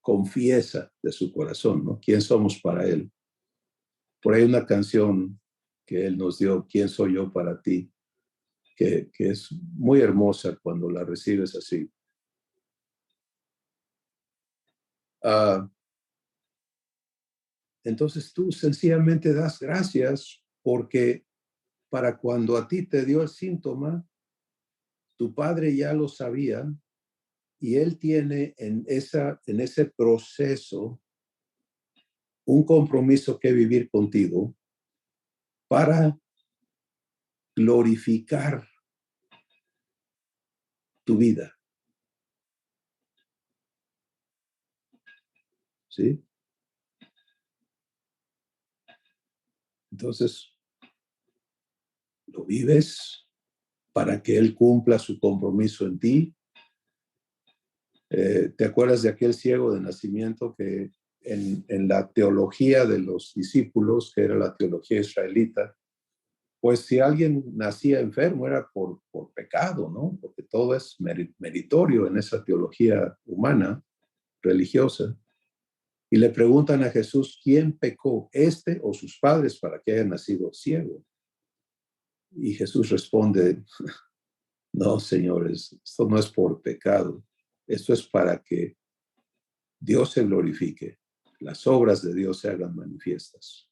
confiesa de su corazón, ¿no? ¿Quién somos para Él? Por ahí una canción que Él nos dio, ¿Quién soy yo para ti? Que es muy hermosa cuando la recibes así. Uh, entonces tú sencillamente das gracias porque para cuando a ti te dio el síntoma, tu padre ya lo sabía y él tiene en ese proceso un compromiso que vivir contigo para glorificar tu vida. ¿Sí? Entonces, lo vives para que Él cumpla su compromiso en ti. ¿Te acuerdas de aquel ciego de nacimiento que en la teología de los discípulos, que era la teología israelita, pues si alguien nacía enfermo era por pecado, ¿no? Porque todo es meritorio en esa teología humana, religiosa. Y le preguntan a Jesús, ¿quién pecó, este o sus padres, para que haya nacido ciego? Y Jesús responde, no, señores, esto no es por pecado, esto es para que Dios se glorifique, las obras de Dios se hagan manifiestas.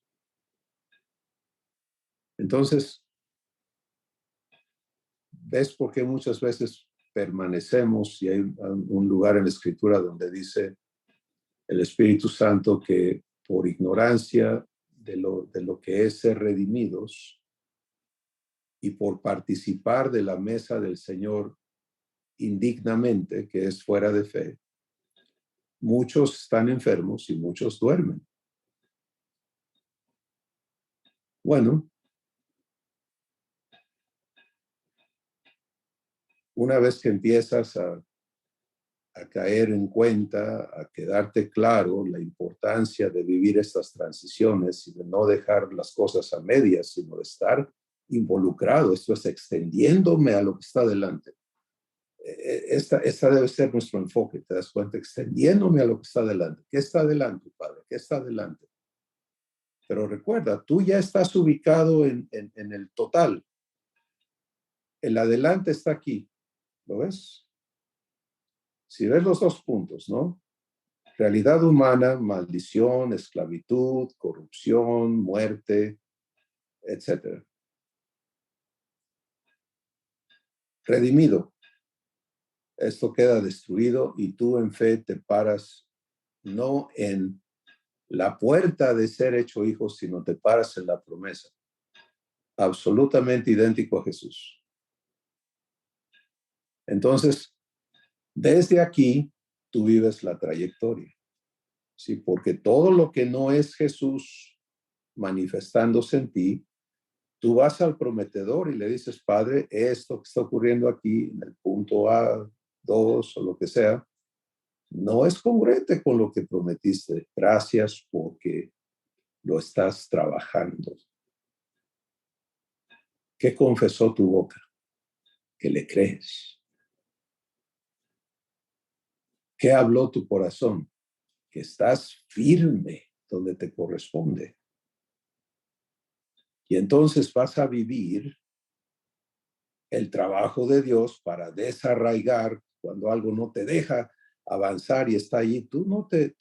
Entonces, ¿ves por qué muchas veces permanecemos? Y hay un lugar en la Escritura donde dice el Espíritu Santo que por ignorancia de lo que es ser redimidos y por participar de la mesa del Señor indignamente, que es fuera de fe, muchos están enfermos y muchos duermen. Bueno, una vez que empiezas a caer en cuenta, a quedarte claro la importancia de vivir estas transiciones y de no dejar las cosas a medias, sino de estar involucrado, esto es extendiéndome a lo que está delante. Esta debe ser nuestro enfoque, te das cuenta, extendiéndome a lo que está delante. ¿Qué está delante, Padre? ¿Qué está delante? Pero recuerda, tú ya estás ubicado en el total. El adelante está aquí, ¿lo ves? Si ves los dos puntos, ¿no? Realidad humana, maldición, esclavitud, corrupción, muerte, etc. Redimido. Esto queda destruido y tú en fe te paras no en la puerta de ser hecho hijo, sino te paras en la promesa. Absolutamente idéntico a Jesús. Entonces, desde aquí, tú vives la trayectoria. ¿Sí? Porque todo lo que no es Jesús manifestándose en ti, tú vas al prometedor y le dices, Padre, esto que está ocurriendo aquí en el punto A2 o lo que sea, no es congruente con lo que prometiste. Gracias porque lo estás trabajando. ¿Qué confesó tu boca? Que le crees. ¿Qué habló tu corazón? Que estás firme donde te corresponde. Y entonces vas a vivir el trabajo de Dios para desarraigar cuando algo no te deja avanzar y está allí. Tú no te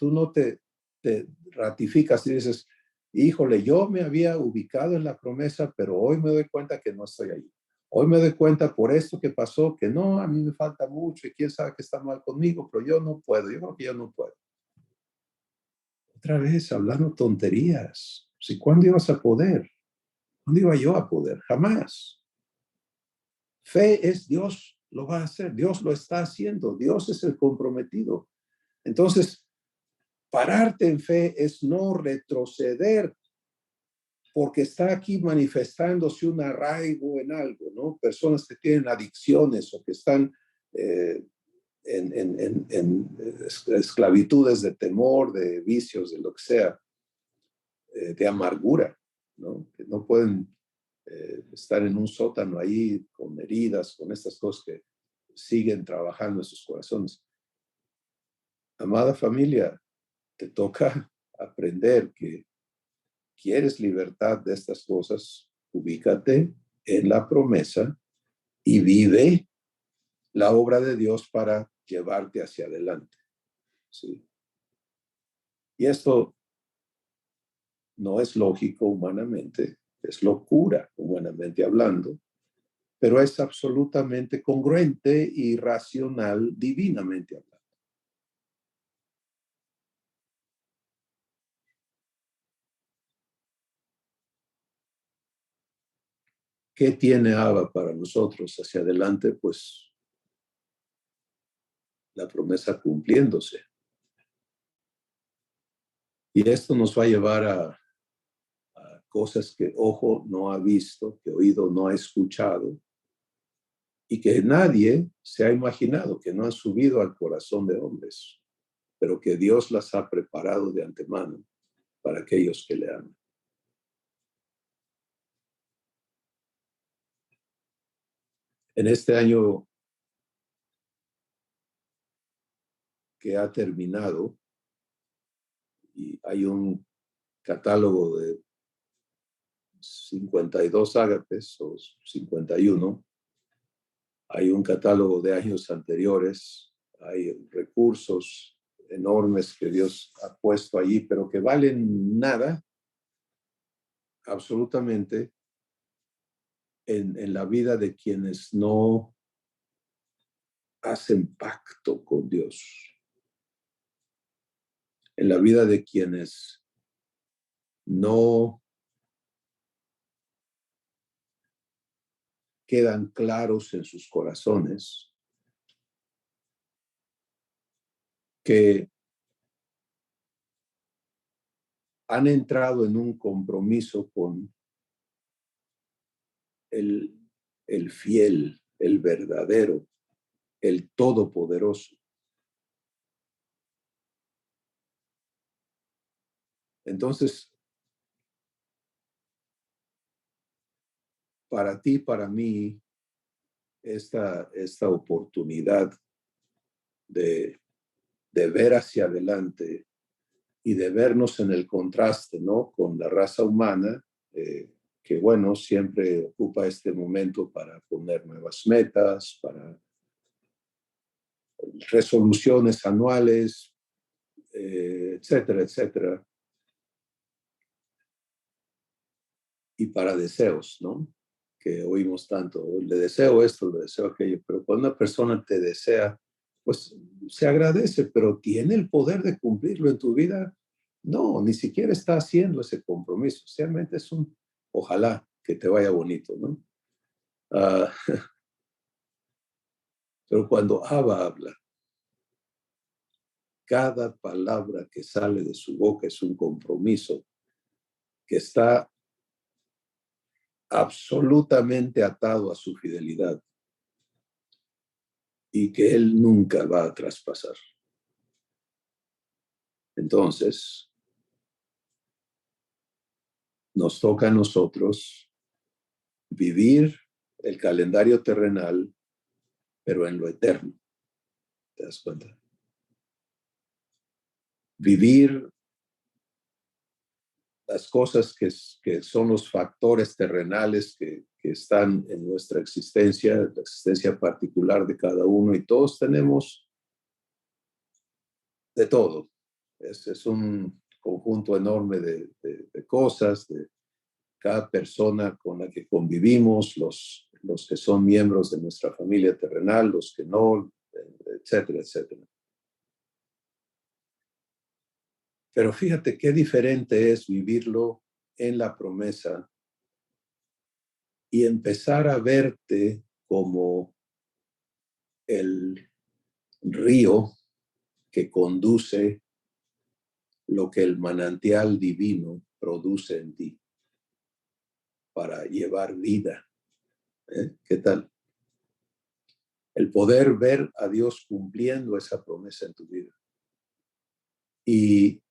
ratificas y dices, híjole, yo me había ubicado en la promesa, pero hoy me doy cuenta que no estoy allí. Hoy me doy cuenta por esto que pasó, que no, a mí me falta mucho y quién sabe qué está mal conmigo, pero yo no puedo, yo creo que yo no puedo. Otra vez hablando tonterías. ¿Sí, cuándo ibas a poder? ¿Cuándo iba yo a poder? Jamás. Fe es Dios lo va a hacer, Dios lo está haciendo, Dios es el comprometido. Entonces, pararte en fe es no retroceder porque está aquí manifestándose un arraigo en algo, ¿no? Personas que tienen adicciones o que están eh, en esclavitudes de temor, de vicios, de lo que sea, de amargura, ¿no? Que no pueden estar en un sótano ahí con heridas, con estas cosas que siguen trabajando en sus corazones. Amada familia, te toca aprender que quieres libertad de estas cosas, ubícate en la promesa y vive la obra de Dios para llevarte hacia adelante. ¿Sí? Y esto no es lógico humanamente, es locura humanamente hablando, pero es absolutamente congruente y racional divinamente hablando. ¿Qué tiene Abba para nosotros hacia adelante? Pues la promesa cumpliéndose. Y esto nos va a llevar a cosas que ojo no ha visto, que oído no ha escuchado y que nadie se ha imaginado, que no han subido al corazón de hombres, pero que Dios las ha preparado de antemano para aquellos que le aman. En este año que ha terminado, y hay un catálogo de 52 ágapes o 51, hay un catálogo de años anteriores, hay recursos enormes que Dios ha puesto allí, pero que valen nada absolutamente en la vida de quienes no hacen pacto con Dios, en la vida de quienes no quedan claros en sus corazones que han entrado en un compromiso con el, el fiel, el verdadero, el todopoderoso. Entonces, para ti, para mí, esta oportunidad de, de ver hacia adelante y de vernos en el contraste, ¿no? Con la raza humana, que bueno, siempre ocupa este momento para poner nuevas metas, para resoluciones anuales, etcétera, etcétera, y para deseos, ¿no? Que oímos tanto, le deseo esto, le deseo aquello, pero cuando una persona te desea, pues se agradece, pero ¿tiene el poder de cumplirlo en tu vida? No, ni siquiera está haciendo ese compromiso, realmente es un ojalá que te vaya bonito, ¿no? Uh, pero cuando Abba habla, cada palabra que sale de su boca es un compromiso que está absolutamente atado a su fidelidad y que él nunca va a traspasar. Entonces, nos toca a nosotros vivir el calendario terrenal, pero en lo eterno. ¿Te das cuenta? Vivir las cosas que son los factores terrenales que están en nuestra existencia, la existencia particular de cada uno, y todos tenemos de todo. Es un conjunto enorme de cosas, de cada persona con la que convivimos, los que son miembros de nuestra familia terrenal, los que no, etcétera, etcétera. Pero fíjate qué diferente es vivirlo en la promesa y empezar a verte como el río que conduce lo que el manantial divino produce en ti para llevar vida. ¿Qué tal? El poder ver a Dios cumpliendo esa promesa en tu vida. Y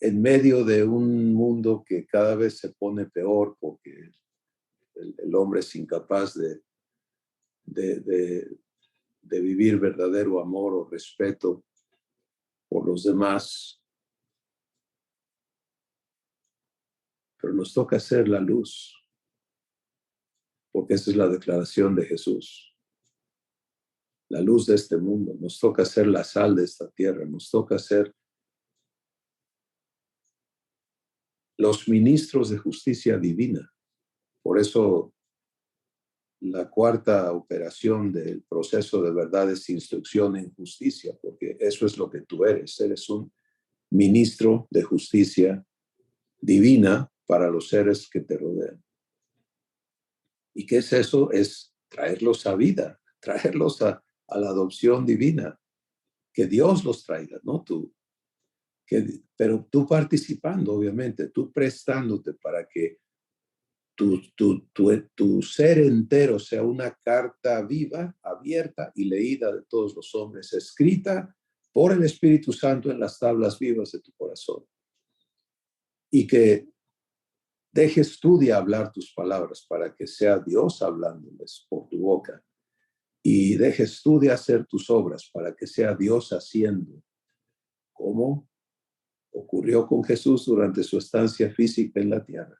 en medio de un mundo que cada vez se pone peor porque el hombre es incapaz de vivir verdadero amor o respeto por los demás, pero nos toca ser la luz, porque esa es la declaración de Jesús. La luz de este mundo, nos toca ser la sal de esta tierra, nos toca ser los ministros de justicia divina. Por eso la cuarta operación del proceso de verdad es instrucción en justicia, porque eso es lo que tú eres. Eres un ministro de justicia divina para los seres que te rodean. ¿Y qué es eso? Es traerlos a vida, traerlos a la adopción divina. Que Dios los traiga, no tú. Pero tú participando, obviamente, tú prestándote para que tu ser entero sea una carta viva, abierta y leída de todos los hombres, escrita por el Espíritu Santo en las tablas vivas de tu corazón. Y que dejes tú de hablar tus palabras para que sea Dios hablándoles por tu boca. Y dejes tú de hacer tus obras para que sea Dios haciendo, como ocurrió con Jesús durante su estancia física en la tierra.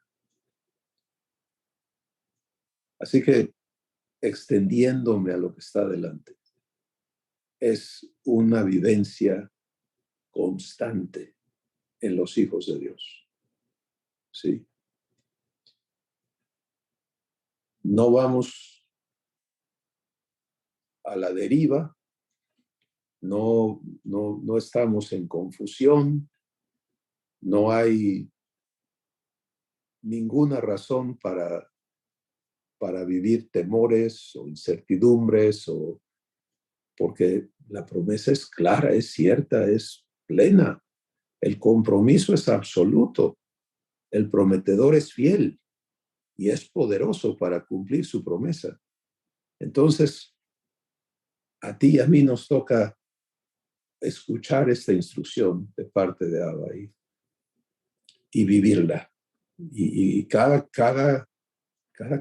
Así que, extendiéndome a lo que está delante, es una vivencia constante en los hijos de Dios. ¿Sí? No vamos a la deriva, no estamos en confusión, no hay ninguna razón para vivir temores o incertidumbres, porque la promesa es clara, es cierta, es plena. El compromiso es absoluto. El prometedor es fiel y es poderoso para cumplir su promesa. Entonces, a ti y a mí nos toca escuchar esta instrucción de parte de Abba y vivirla. Y cada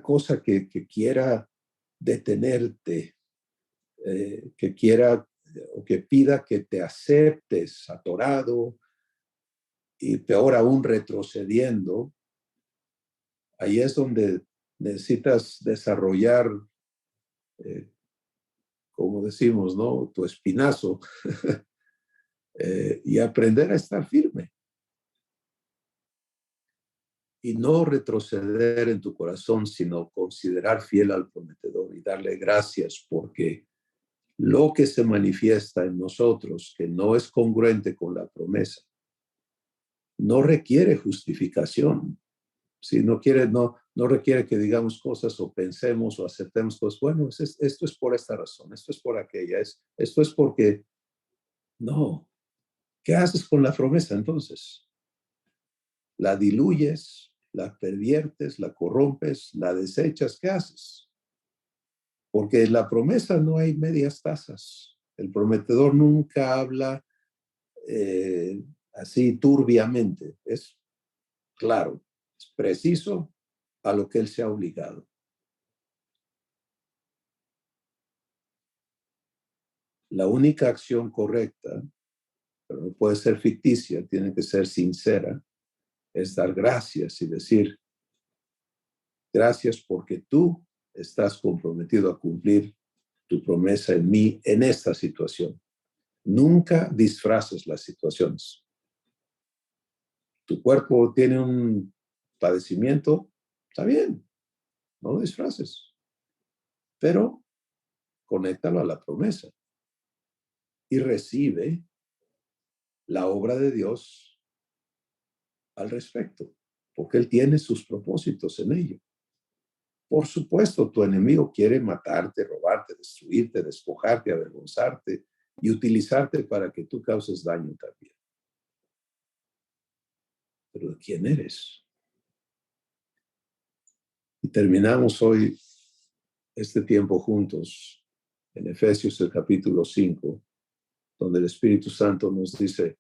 cosa que quiera detenerte, que quiera o que pida que te aceptes atorado y peor aún retrocediendo, ahí es donde necesitas desarrollar, como decimos, ¿no? Tu espinazo y aprender a estar firme y no retroceder en tu corazón, sino considerar fiel al prometedor y darle gracias porque lo que se manifiesta en nosotros, que no es congruente con la promesa, no requiere justificación. Si no requiere que digamos cosas o pensemos o aceptemos cosas. Bueno, esto es por esta razón, esto es por aquella, esto es porque no. ¿Qué haces con la promesa entonces? ¿La diluyes, la perviertes, la corrompes, la desechas? ¿Qué haces? Porque en la promesa no hay medias tazas. El prometedor nunca habla así turbiamente. Es claro, es preciso a lo que él se ha obligado. La única acción correcta, pero no puede ser ficticia, tiene que ser sincera, es dar gracias y decir, gracias porque tú estás comprometido a cumplir tu promesa en mí en esta situación. Nunca disfraces las situaciones. Tu cuerpo tiene un padecimiento, está bien, no lo disfraces. pero conéctalo a la promesa y recibe la obra de Dios al respecto, porque Él tiene sus propósitos en ello. Por supuesto, tu enemigo quiere matarte, robarte, destruirte, despojarte, avergonzarte y utilizarte para que tú causes daño también. Pero ¿de quién eres? Y terminamos hoy este tiempo juntos en Efesios el capítulo 5, donde el Espíritu Santo nos dice,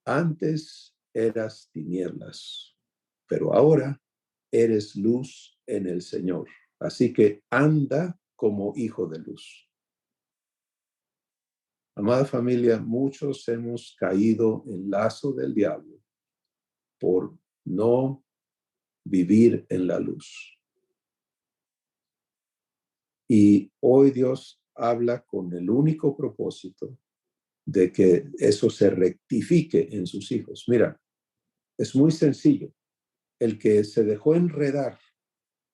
antes eras tinieblas, pero ahora eres luz en el Señor. Así que anda como hijo de luz. Amada familia, muchos hemos caído en lazo del diablo por no vivir en la luz. Y hoy Dios habla con el único propósito de que eso se rectifique en sus hijos. Mira, es muy sencillo. El que se dejó enredar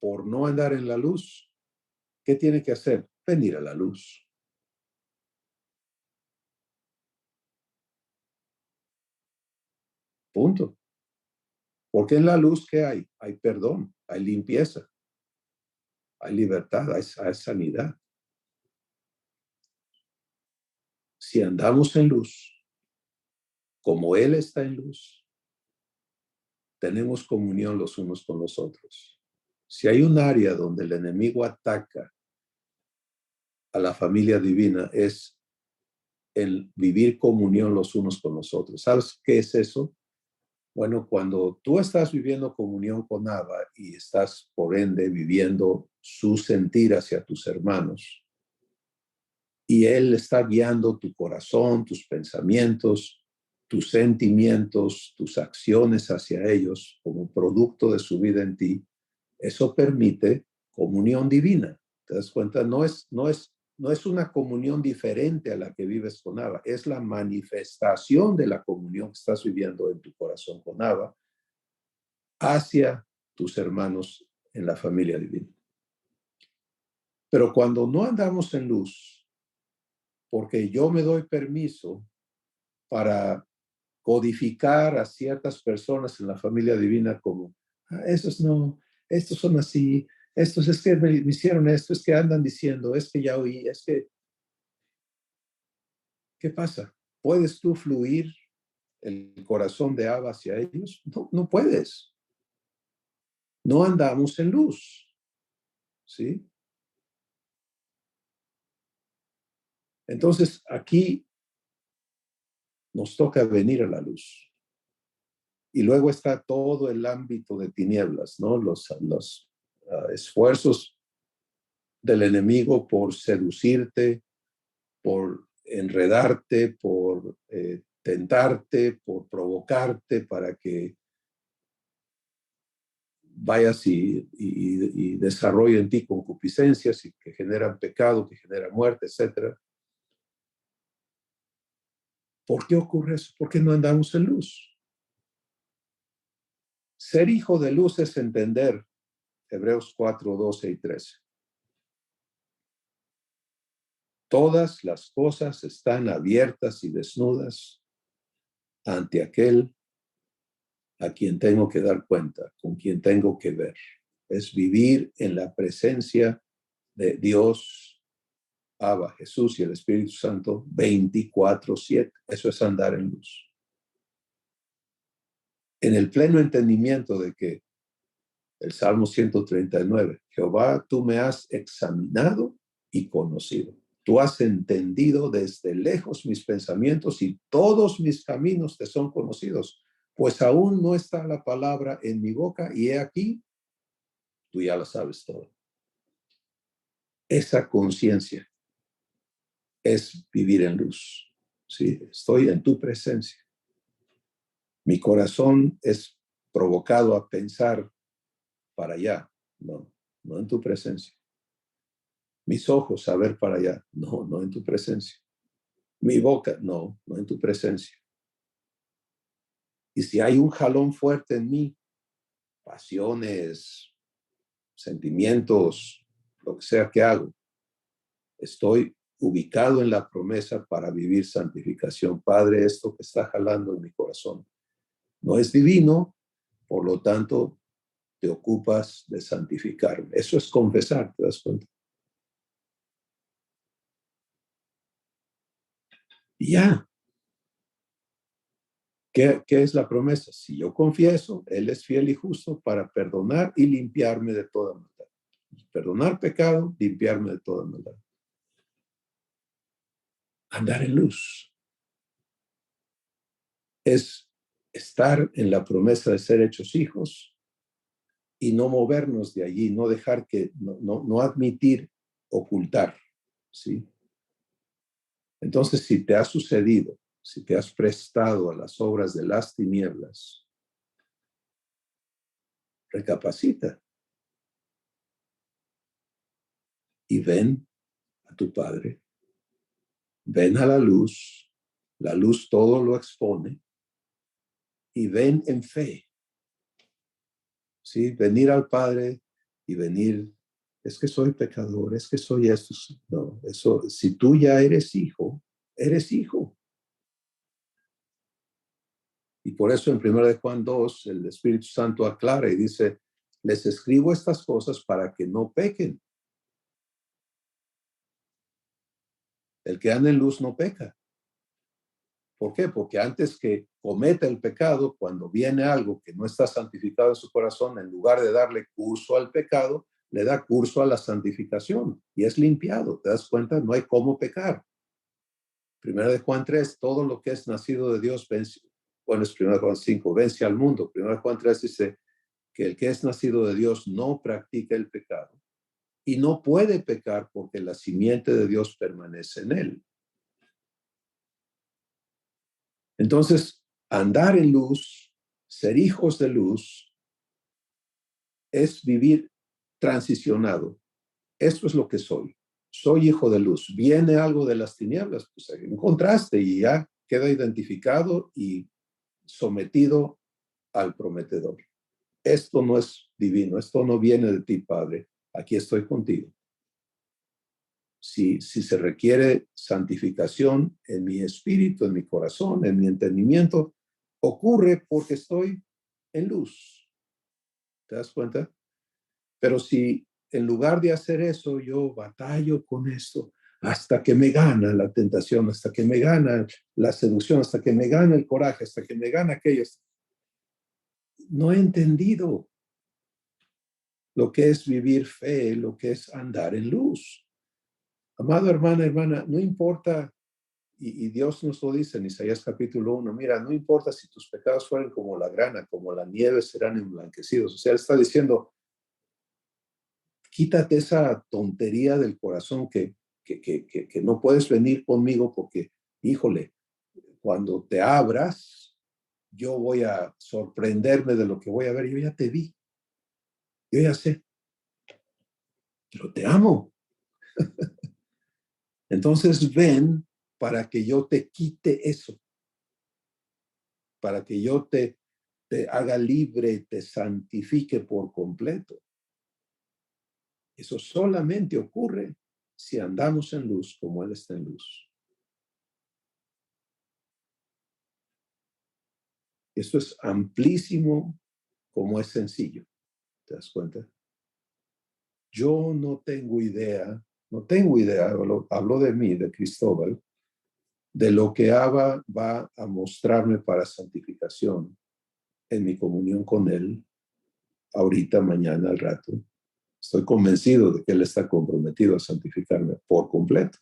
por no andar en la luz, ¿qué tiene que hacer? Venir a la luz. Punto. Porque en la luz, ¿qué hay? Hay perdón, hay limpieza, hay libertad, hay sanidad. Si andamos en luz, como Él está en luz, tenemos comunión los unos con los otros. Si hay un área donde el enemigo ataca a la familia divina, es el vivir comunión los unos con los otros. ¿Sabes qué es eso? Bueno, cuando tú estás viviendo comunión con Abba y estás, por ende, viviendo su sentir hacia tus hermanos, y Él está guiando tu corazón, tus pensamientos, tus sentimientos, tus acciones hacia ellos como producto de su vida en ti, eso permite comunión divina. ¿Te das cuenta? No es una comunión diferente a la que vives con Abba, es la manifestación de la comunión que estás viviendo en tu corazón con Abba hacia tus hermanos en la familia divina. Pero cuando no andamos en luz, porque yo me doy permiso para codificar a ciertas personas en la familia divina como, esos no, estos son así, estos es que me hicieron esto, es que andan diciendo, es que ya oí, es que, ¿qué pasa? ¿Puedes tú fluir el corazón de Abba hacia ellos? No, no puedes. No andamos en luz, ¿sí? Entonces, aquí nos toca venir a la luz. Y luego está todo el ámbito de tinieblas, ¿no? Los esfuerzos del enemigo por seducirte, por enredarte, por tentarte, por provocarte para que vayas y desarrolle en ti concupiscencias y que generan pecado, que generan muerte, etc. ¿Por qué ocurre eso? ¿Por qué no andamos en luz? Ser hijo de luz es entender Hebreos 4, 12 y 13. Todas las cosas están abiertas y desnudas ante aquel a quien tengo que dar cuenta, con quien tengo que ver. Es vivir en la presencia de Dios, Abba, Jesús y el Espíritu Santo 24/7. Eso es andar en luz. En el pleno entendimiento de que el Salmo 139, Jehová, tú me has examinado y conocido. Tú has entendido desde lejos mis pensamientos y todos mis caminos te son conocidos, pues aún no está la palabra en mi boca y he aquí, tú ya la sabes todo. Esa conciencia es vivir en luz. Sí, estoy en tu presencia. Mi corazón es provocado a pensar para allá, no, no en tu presencia. Mis ojos a ver para allá, no, no en tu presencia. Mi boca, no, no en tu presencia. Y si hay un jalón fuerte en mí, pasiones, sentimientos, lo que sea que hago, estoy ubicado en la promesa para vivir santificación. Padre, esto que está jalando en mi corazón no es divino, por lo tanto, te ocupas de santificarme. Eso es confesar, ¿te das cuenta? Y ya. ¿Qué es la promesa? Si yo confieso, Él es fiel y justo para perdonar y limpiarme de toda maldad. Perdonar pecado, limpiarme de toda maldad. Andar en luz es estar en la promesa de ser hechos hijos y no movernos de allí, no dejar que, no admitir ocultar, ¿sí? Entonces, si te ha sucedido, si te has prestado a las obras de las tinieblas, recapacita y ven a tu Padre, ven a la luz todo lo expone, y ven en fe, ¿sí? Venir al Padre y venir, es que soy pecador, es que soy esto. No, eso, si tú ya eres hijo, eres hijo. Y por eso en 1 de Juan 2, el Espíritu Santo aclara y dice, les escribo estas cosas para que no pequen. El que anda en luz no peca. ¿Por qué? Porque antes que cometa el pecado, cuando viene algo que no está santificado en su corazón, en lugar de darle curso al pecado, le da curso a la santificación y es limpiado. ¿Te das cuenta? No hay cómo pecar. 1 de Juan 3, todo lo que es nacido de Dios vence. Bueno, es 1 de Juan 5, vence al mundo. 1 de Juan 3 dice que el que es nacido de Dios no practica el pecado y no puede pecar porque la simiente de Dios permanece en él. Entonces, andar en luz, ser hijos de luz, es vivir transicionado. Esto es lo que soy. Soy hijo de luz. Viene algo de las tinieblas, pues hay un contraste y ya queda identificado y sometido al prometedor. Esto no es divino, esto no viene de ti, Padre. Aquí estoy contigo. Si se requiere santificación en mi espíritu, en mi corazón, en mi entendimiento, ocurre porque estoy en luz. ¿Te das cuenta? Pero si en lugar de hacer eso, yo batallo con esto hasta que me gana la tentación, hasta que me gana la seducción, hasta que me gana el coraje, hasta que me gana aquello, no he entendido lo que es vivir fe, lo que es andar en luz. Amado hermana, no importa, y Dios nos lo dice en Isaías capítulo 1, mira, no importa si tus pecados fueran como la grana, como la nieve serán emblanquecidos. O sea, Él está diciendo, quítate esa tontería del corazón que no puedes venir conmigo porque, híjole, cuando te abras, yo voy a sorprenderme de lo que voy a ver. Yo ya te vi, yo ya sé, pero te amo. Entonces ven para que yo te quite eso, para que yo te haga libre, te santifique por completo. Eso solamente ocurre si andamos en luz como Él está en luz. Esto es amplísimo como es sencillo. ¿Te das cuenta? Yo no tengo idea, hablo de mí, de Cristóbal, de lo que Abba va a mostrarme para santificación en mi comunión con Él, ahorita, mañana, al rato. Estoy convencido de que Él está comprometido a santificarme por completo.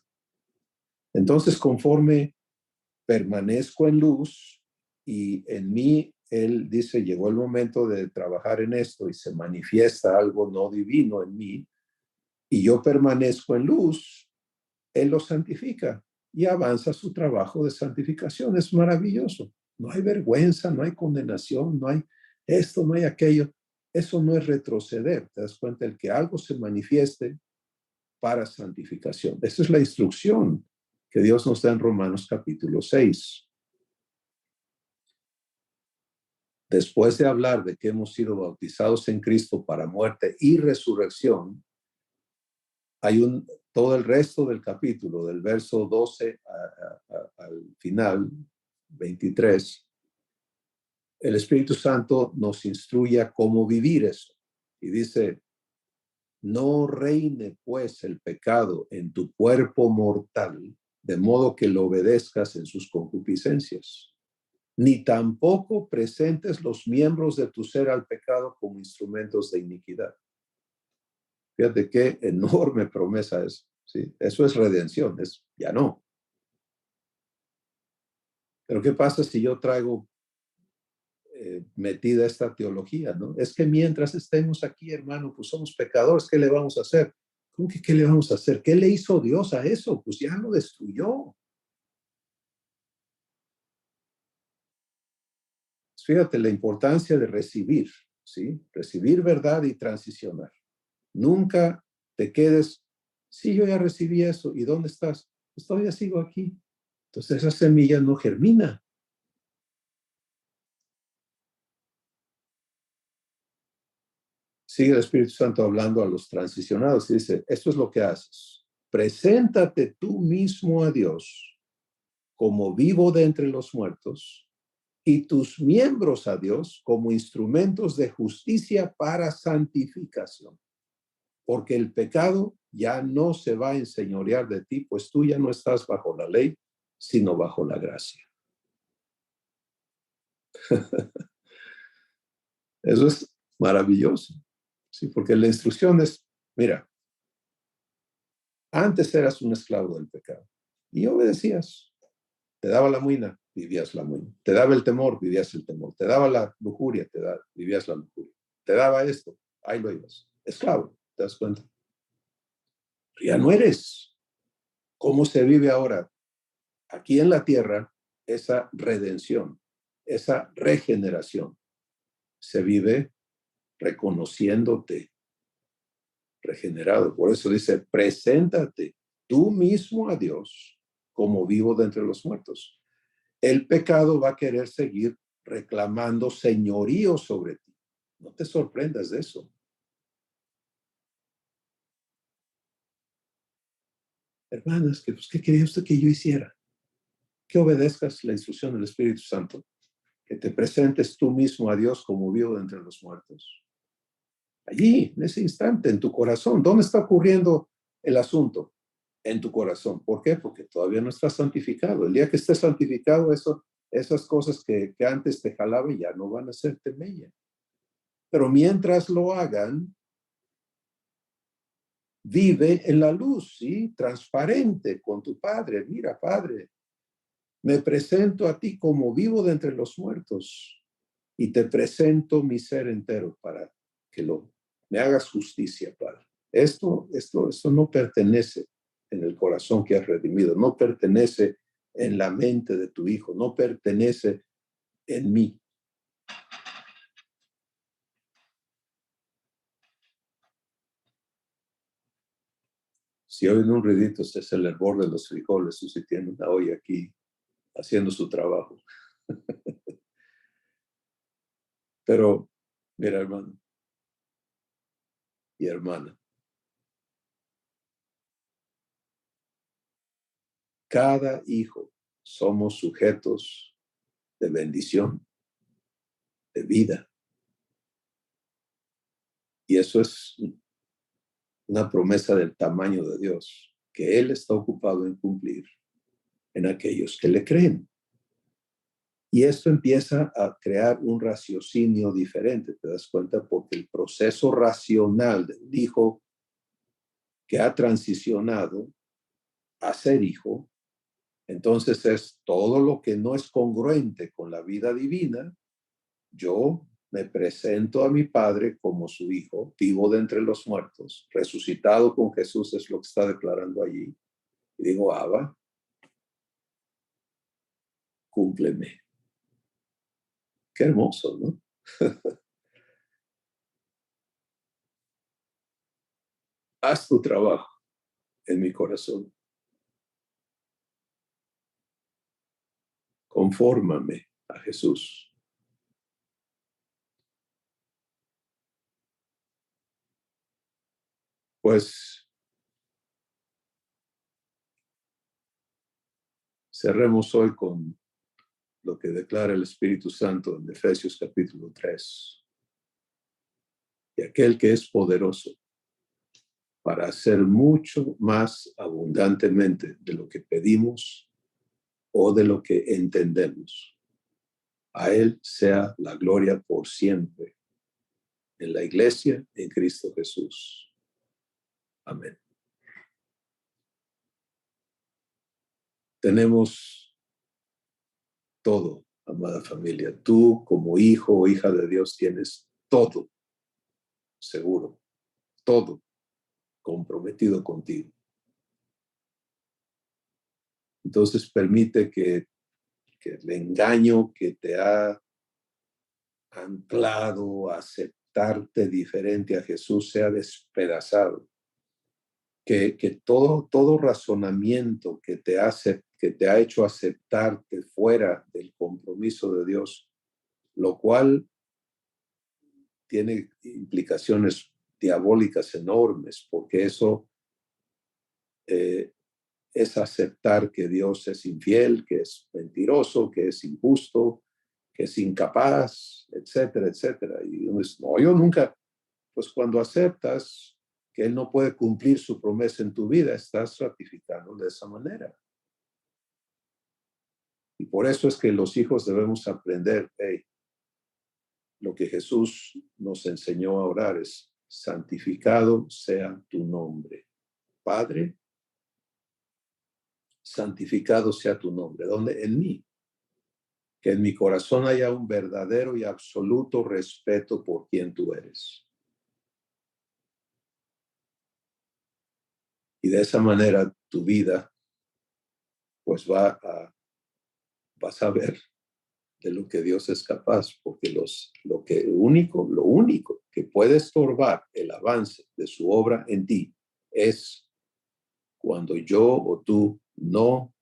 Entonces, conforme permanezco en luz y en mí, Él dice, llegó el momento de trabajar en esto y se manifiesta algo no divino en mí, y yo permanezco en luz, Él lo santifica y avanza su trabajo de santificación. Es maravilloso. No hay vergüenza, no hay condenación, no hay esto, no hay aquello. Eso no es retroceder. Te das cuenta, el que algo se manifieste para santificación. Esa es la instrucción que Dios nos da en Romanos capítulo 6. Después de hablar de que hemos sido bautizados en Cristo para muerte y resurrección, Todo el resto del capítulo, del verso 12 al final, 23, el Espíritu Santo nos instruye a cómo vivir eso. Y dice, no reine pues el pecado en tu cuerpo mortal, de modo que lo obedezcas en sus concupiscencias, ni tampoco presentes los miembros de tu ser al pecado como instrumentos de iniquidad. Fíjate qué enorme promesa es, ¿sí? Eso es redención, ya no. Pero ¿qué pasa si yo traigo metida esta teología, ¿no? Es que mientras estemos aquí, hermano, pues somos pecadores, ¿qué le vamos a hacer? ¿Cómo que qué le vamos a hacer? ¿Qué le hizo Dios a eso? Pues ya lo destruyó. Fíjate la importancia de recibir, ¿sí? Recibir verdad y transicionar. Nunca te quedes, sí, yo ya recibí eso, ¿y dónde estás? Pues todavía sigo aquí. Entonces esa semilla no germina. Sigue el Espíritu Santo hablando a los transicionados y dice, esto es lo que haces. Preséntate tú mismo a Dios como vivo de entre los muertos y tus miembros a Dios como instrumentos de justicia para santificación. Porque el pecado ya no se va a enseñorear de ti, pues tú ya no estás bajo la ley, sino bajo la gracia. Eso es maravilloso, ¿sí? Porque la instrucción es, mira, antes eras un esclavo del pecado y obedecías. Te daba la muina, vivías la muina. Te daba el temor, vivías el temor. Te daba la lujuria, vivías la lujuria. Te daba esto, ahí lo ibas. Esclavo, ¿te das cuenta? Ya no eres. ¿Cómo se vive ahora? Aquí en la tierra, esa redención, esa regeneración, se vive reconociéndote regenerado. Por eso dice, preséntate tú mismo a Dios como vivo de entre los muertos. El pecado va a querer seguir reclamando señorío sobre ti. No te sorprendas de eso. Hermanas, ¿qué quería usted que yo hiciera? Que obedezcas la instrucción del Espíritu Santo, que te presentes tú mismo a Dios como vivo de entre los muertos. Allí, en ese instante, en tu corazón. ¿Dónde está ocurriendo el asunto? En tu corazón. ¿Por qué? Porque todavía no estás santificado. El día que estés santificado, esas cosas que antes te jalaban ya no van a hacerte mella. Pero mientras lo hagan, vive en la luz, ¿sí? Transparente con tu Padre. Mira, Padre, me presento a ti como vivo de entre los muertos y te presento mi ser entero para que me hagas justicia, Padre. Esto no pertenece en el corazón que has redimido, no pertenece en la mente de tu Hijo, no pertenece en mí. Si hoy en un ruidito este es el hervor de los frijoles, o si tiene una olla aquí haciendo su trabajo. Pero, mira, hermano y hermana, cada hijo somos sujetos de bendición, de vida. Y eso es una promesa del tamaño de Dios, que Él está ocupado en cumplir en aquellos que le creen. Y esto empieza a crear un raciocinio diferente, ¿te das cuenta? Porque el proceso racional del hijo que ha transicionado a ser hijo, entonces es todo lo que no es congruente con la vida divina. Yo me presento a mi Padre como su hijo, vivo de entre los muertos, resucitado con Jesús, es lo que está declarando allí. Y digo, Abba, cúmpleme. Qué hermoso, ¿no? Haz tu trabajo en mi corazón. Confórmame a Jesús. Pues Cerremos hoy con lo que declara el Espíritu Santo en Efesios capítulo 3. Y aquel que es poderoso para hacer mucho más abundantemente de lo que pedimos o de lo que entendemos. A Él sea la gloria por siempre, en la Iglesia, en Cristo Jesús. Amén. Tenemos todo, amada familia. Tú, como hijo o hija de Dios, tienes todo seguro, todo comprometido contigo. Entonces permite que el engaño que te ha anclado a aceptarte diferente a Jesús sea despedazado. Que todo razonamiento que te ha hecho aceptarte fuera del compromiso de Dios, lo cual tiene implicaciones diabólicas enormes, porque eso es aceptar que Dios es infiel, que es mentiroso, que es injusto, que es incapaz, etcétera, etcétera. Y uno dice, no, yo nunca, pues cuando aceptas que Él no puede cumplir su promesa en tu vida, estás ratificando de esa manera. Y por eso es que los hijos debemos aprender, hey, lo que Jesús nos enseñó a orar es, santificado sea tu nombre. Padre, santificado sea tu nombre. ¿Dónde? En mí. Que en mi corazón haya un verdadero y absoluto respeto por quien tú eres. Y de esa manera tu vida, pues vas a ver de lo que Dios es capaz, porque lo único que puede estorbar el avance de su obra en ti es cuando yo o tú no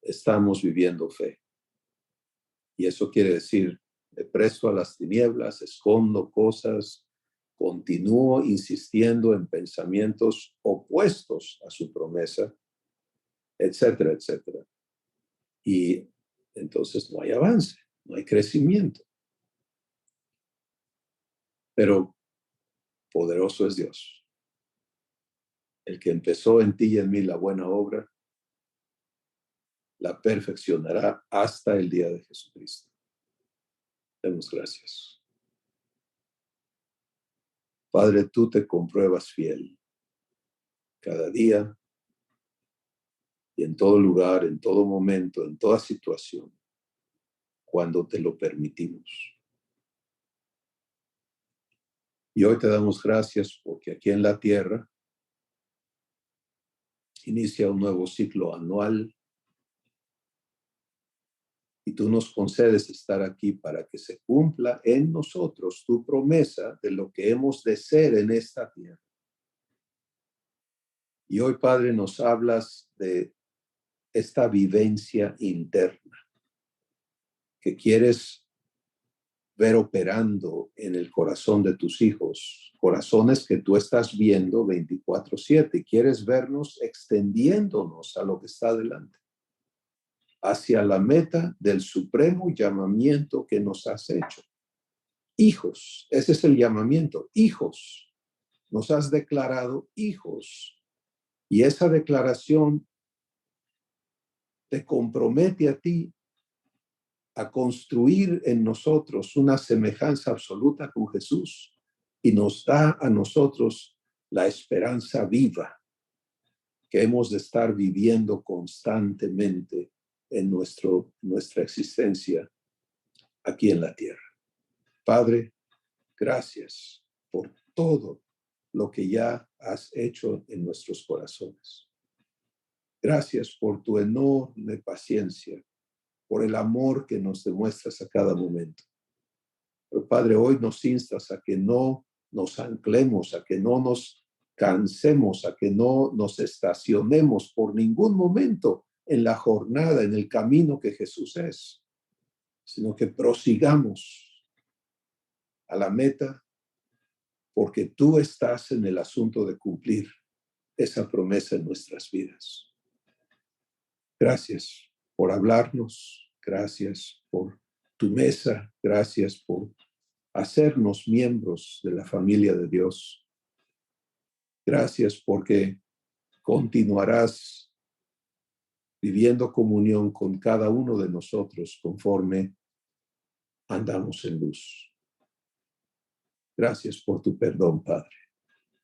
estamos viviendo fe. Y eso quiere decir, me presto a las tinieblas, escondo cosas, continúo insistiendo en pensamientos opuestos a su promesa, etcétera, etcétera. Y entonces no hay avance, no hay crecimiento. Pero poderoso es Dios. El que empezó en ti y en mí la buena obra, la perfeccionará hasta el día de Jesucristo. Demos gracias. Padre, tú te compruebas fiel cada día y en todo lugar, en todo momento, en toda situación, cuando te lo permitimos. Y hoy te damos gracias porque aquí en la tierra inicia un nuevo ciclo anual y tú nos concedes estar aquí para que se cumpla en nosotros tu promesa de lo que hemos de ser en esta tierra. Y hoy, Padre, nos hablas de esta vivencia interna que quieres ver operando en el corazón de tus hijos, corazones que tú estás viendo 24/7, y quieres vernos extendiéndonos a lo que está adelante, hacia la meta del supremo llamamiento que nos has hecho. Hijos, ese es el llamamiento, hijos. Nos has declarado hijos. Y esa declaración te compromete a ti a construir en nosotros una semejanza absoluta con Jesús y nos da a nosotros la esperanza viva que hemos de estar viviendo constantemente en nuestra existencia aquí en la tierra. Padre, gracias por todo lo que ya has hecho en nuestros corazones. Gracias por tu enorme paciencia, por el amor que nos demuestras a cada momento. Pero Padre, hoy nos instas a que no nos anclemos, a que no nos cansemos, a que no nos estacionemos por ningún momento en la jornada, en el camino que Jesús es, sino que prosigamos a la meta porque tú estás en el asunto de cumplir esa promesa en nuestras vidas. Gracias por hablarnos. Gracias por tu mesa. Gracias por hacernos miembros de la familia de Dios. Gracias porque continuarás viviendo comunión con cada uno de nosotros conforme andamos en luz. Gracias por tu perdón, Padre,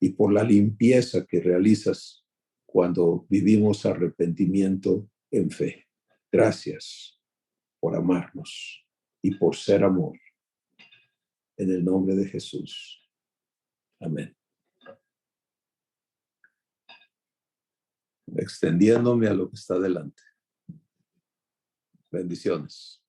y por la limpieza que realizas cuando vivimos arrepentimiento en fe. Gracias por amarnos y por ser amor. En el nombre de Jesús. Amén. Extendiéndome a lo que está delante. Bendiciones.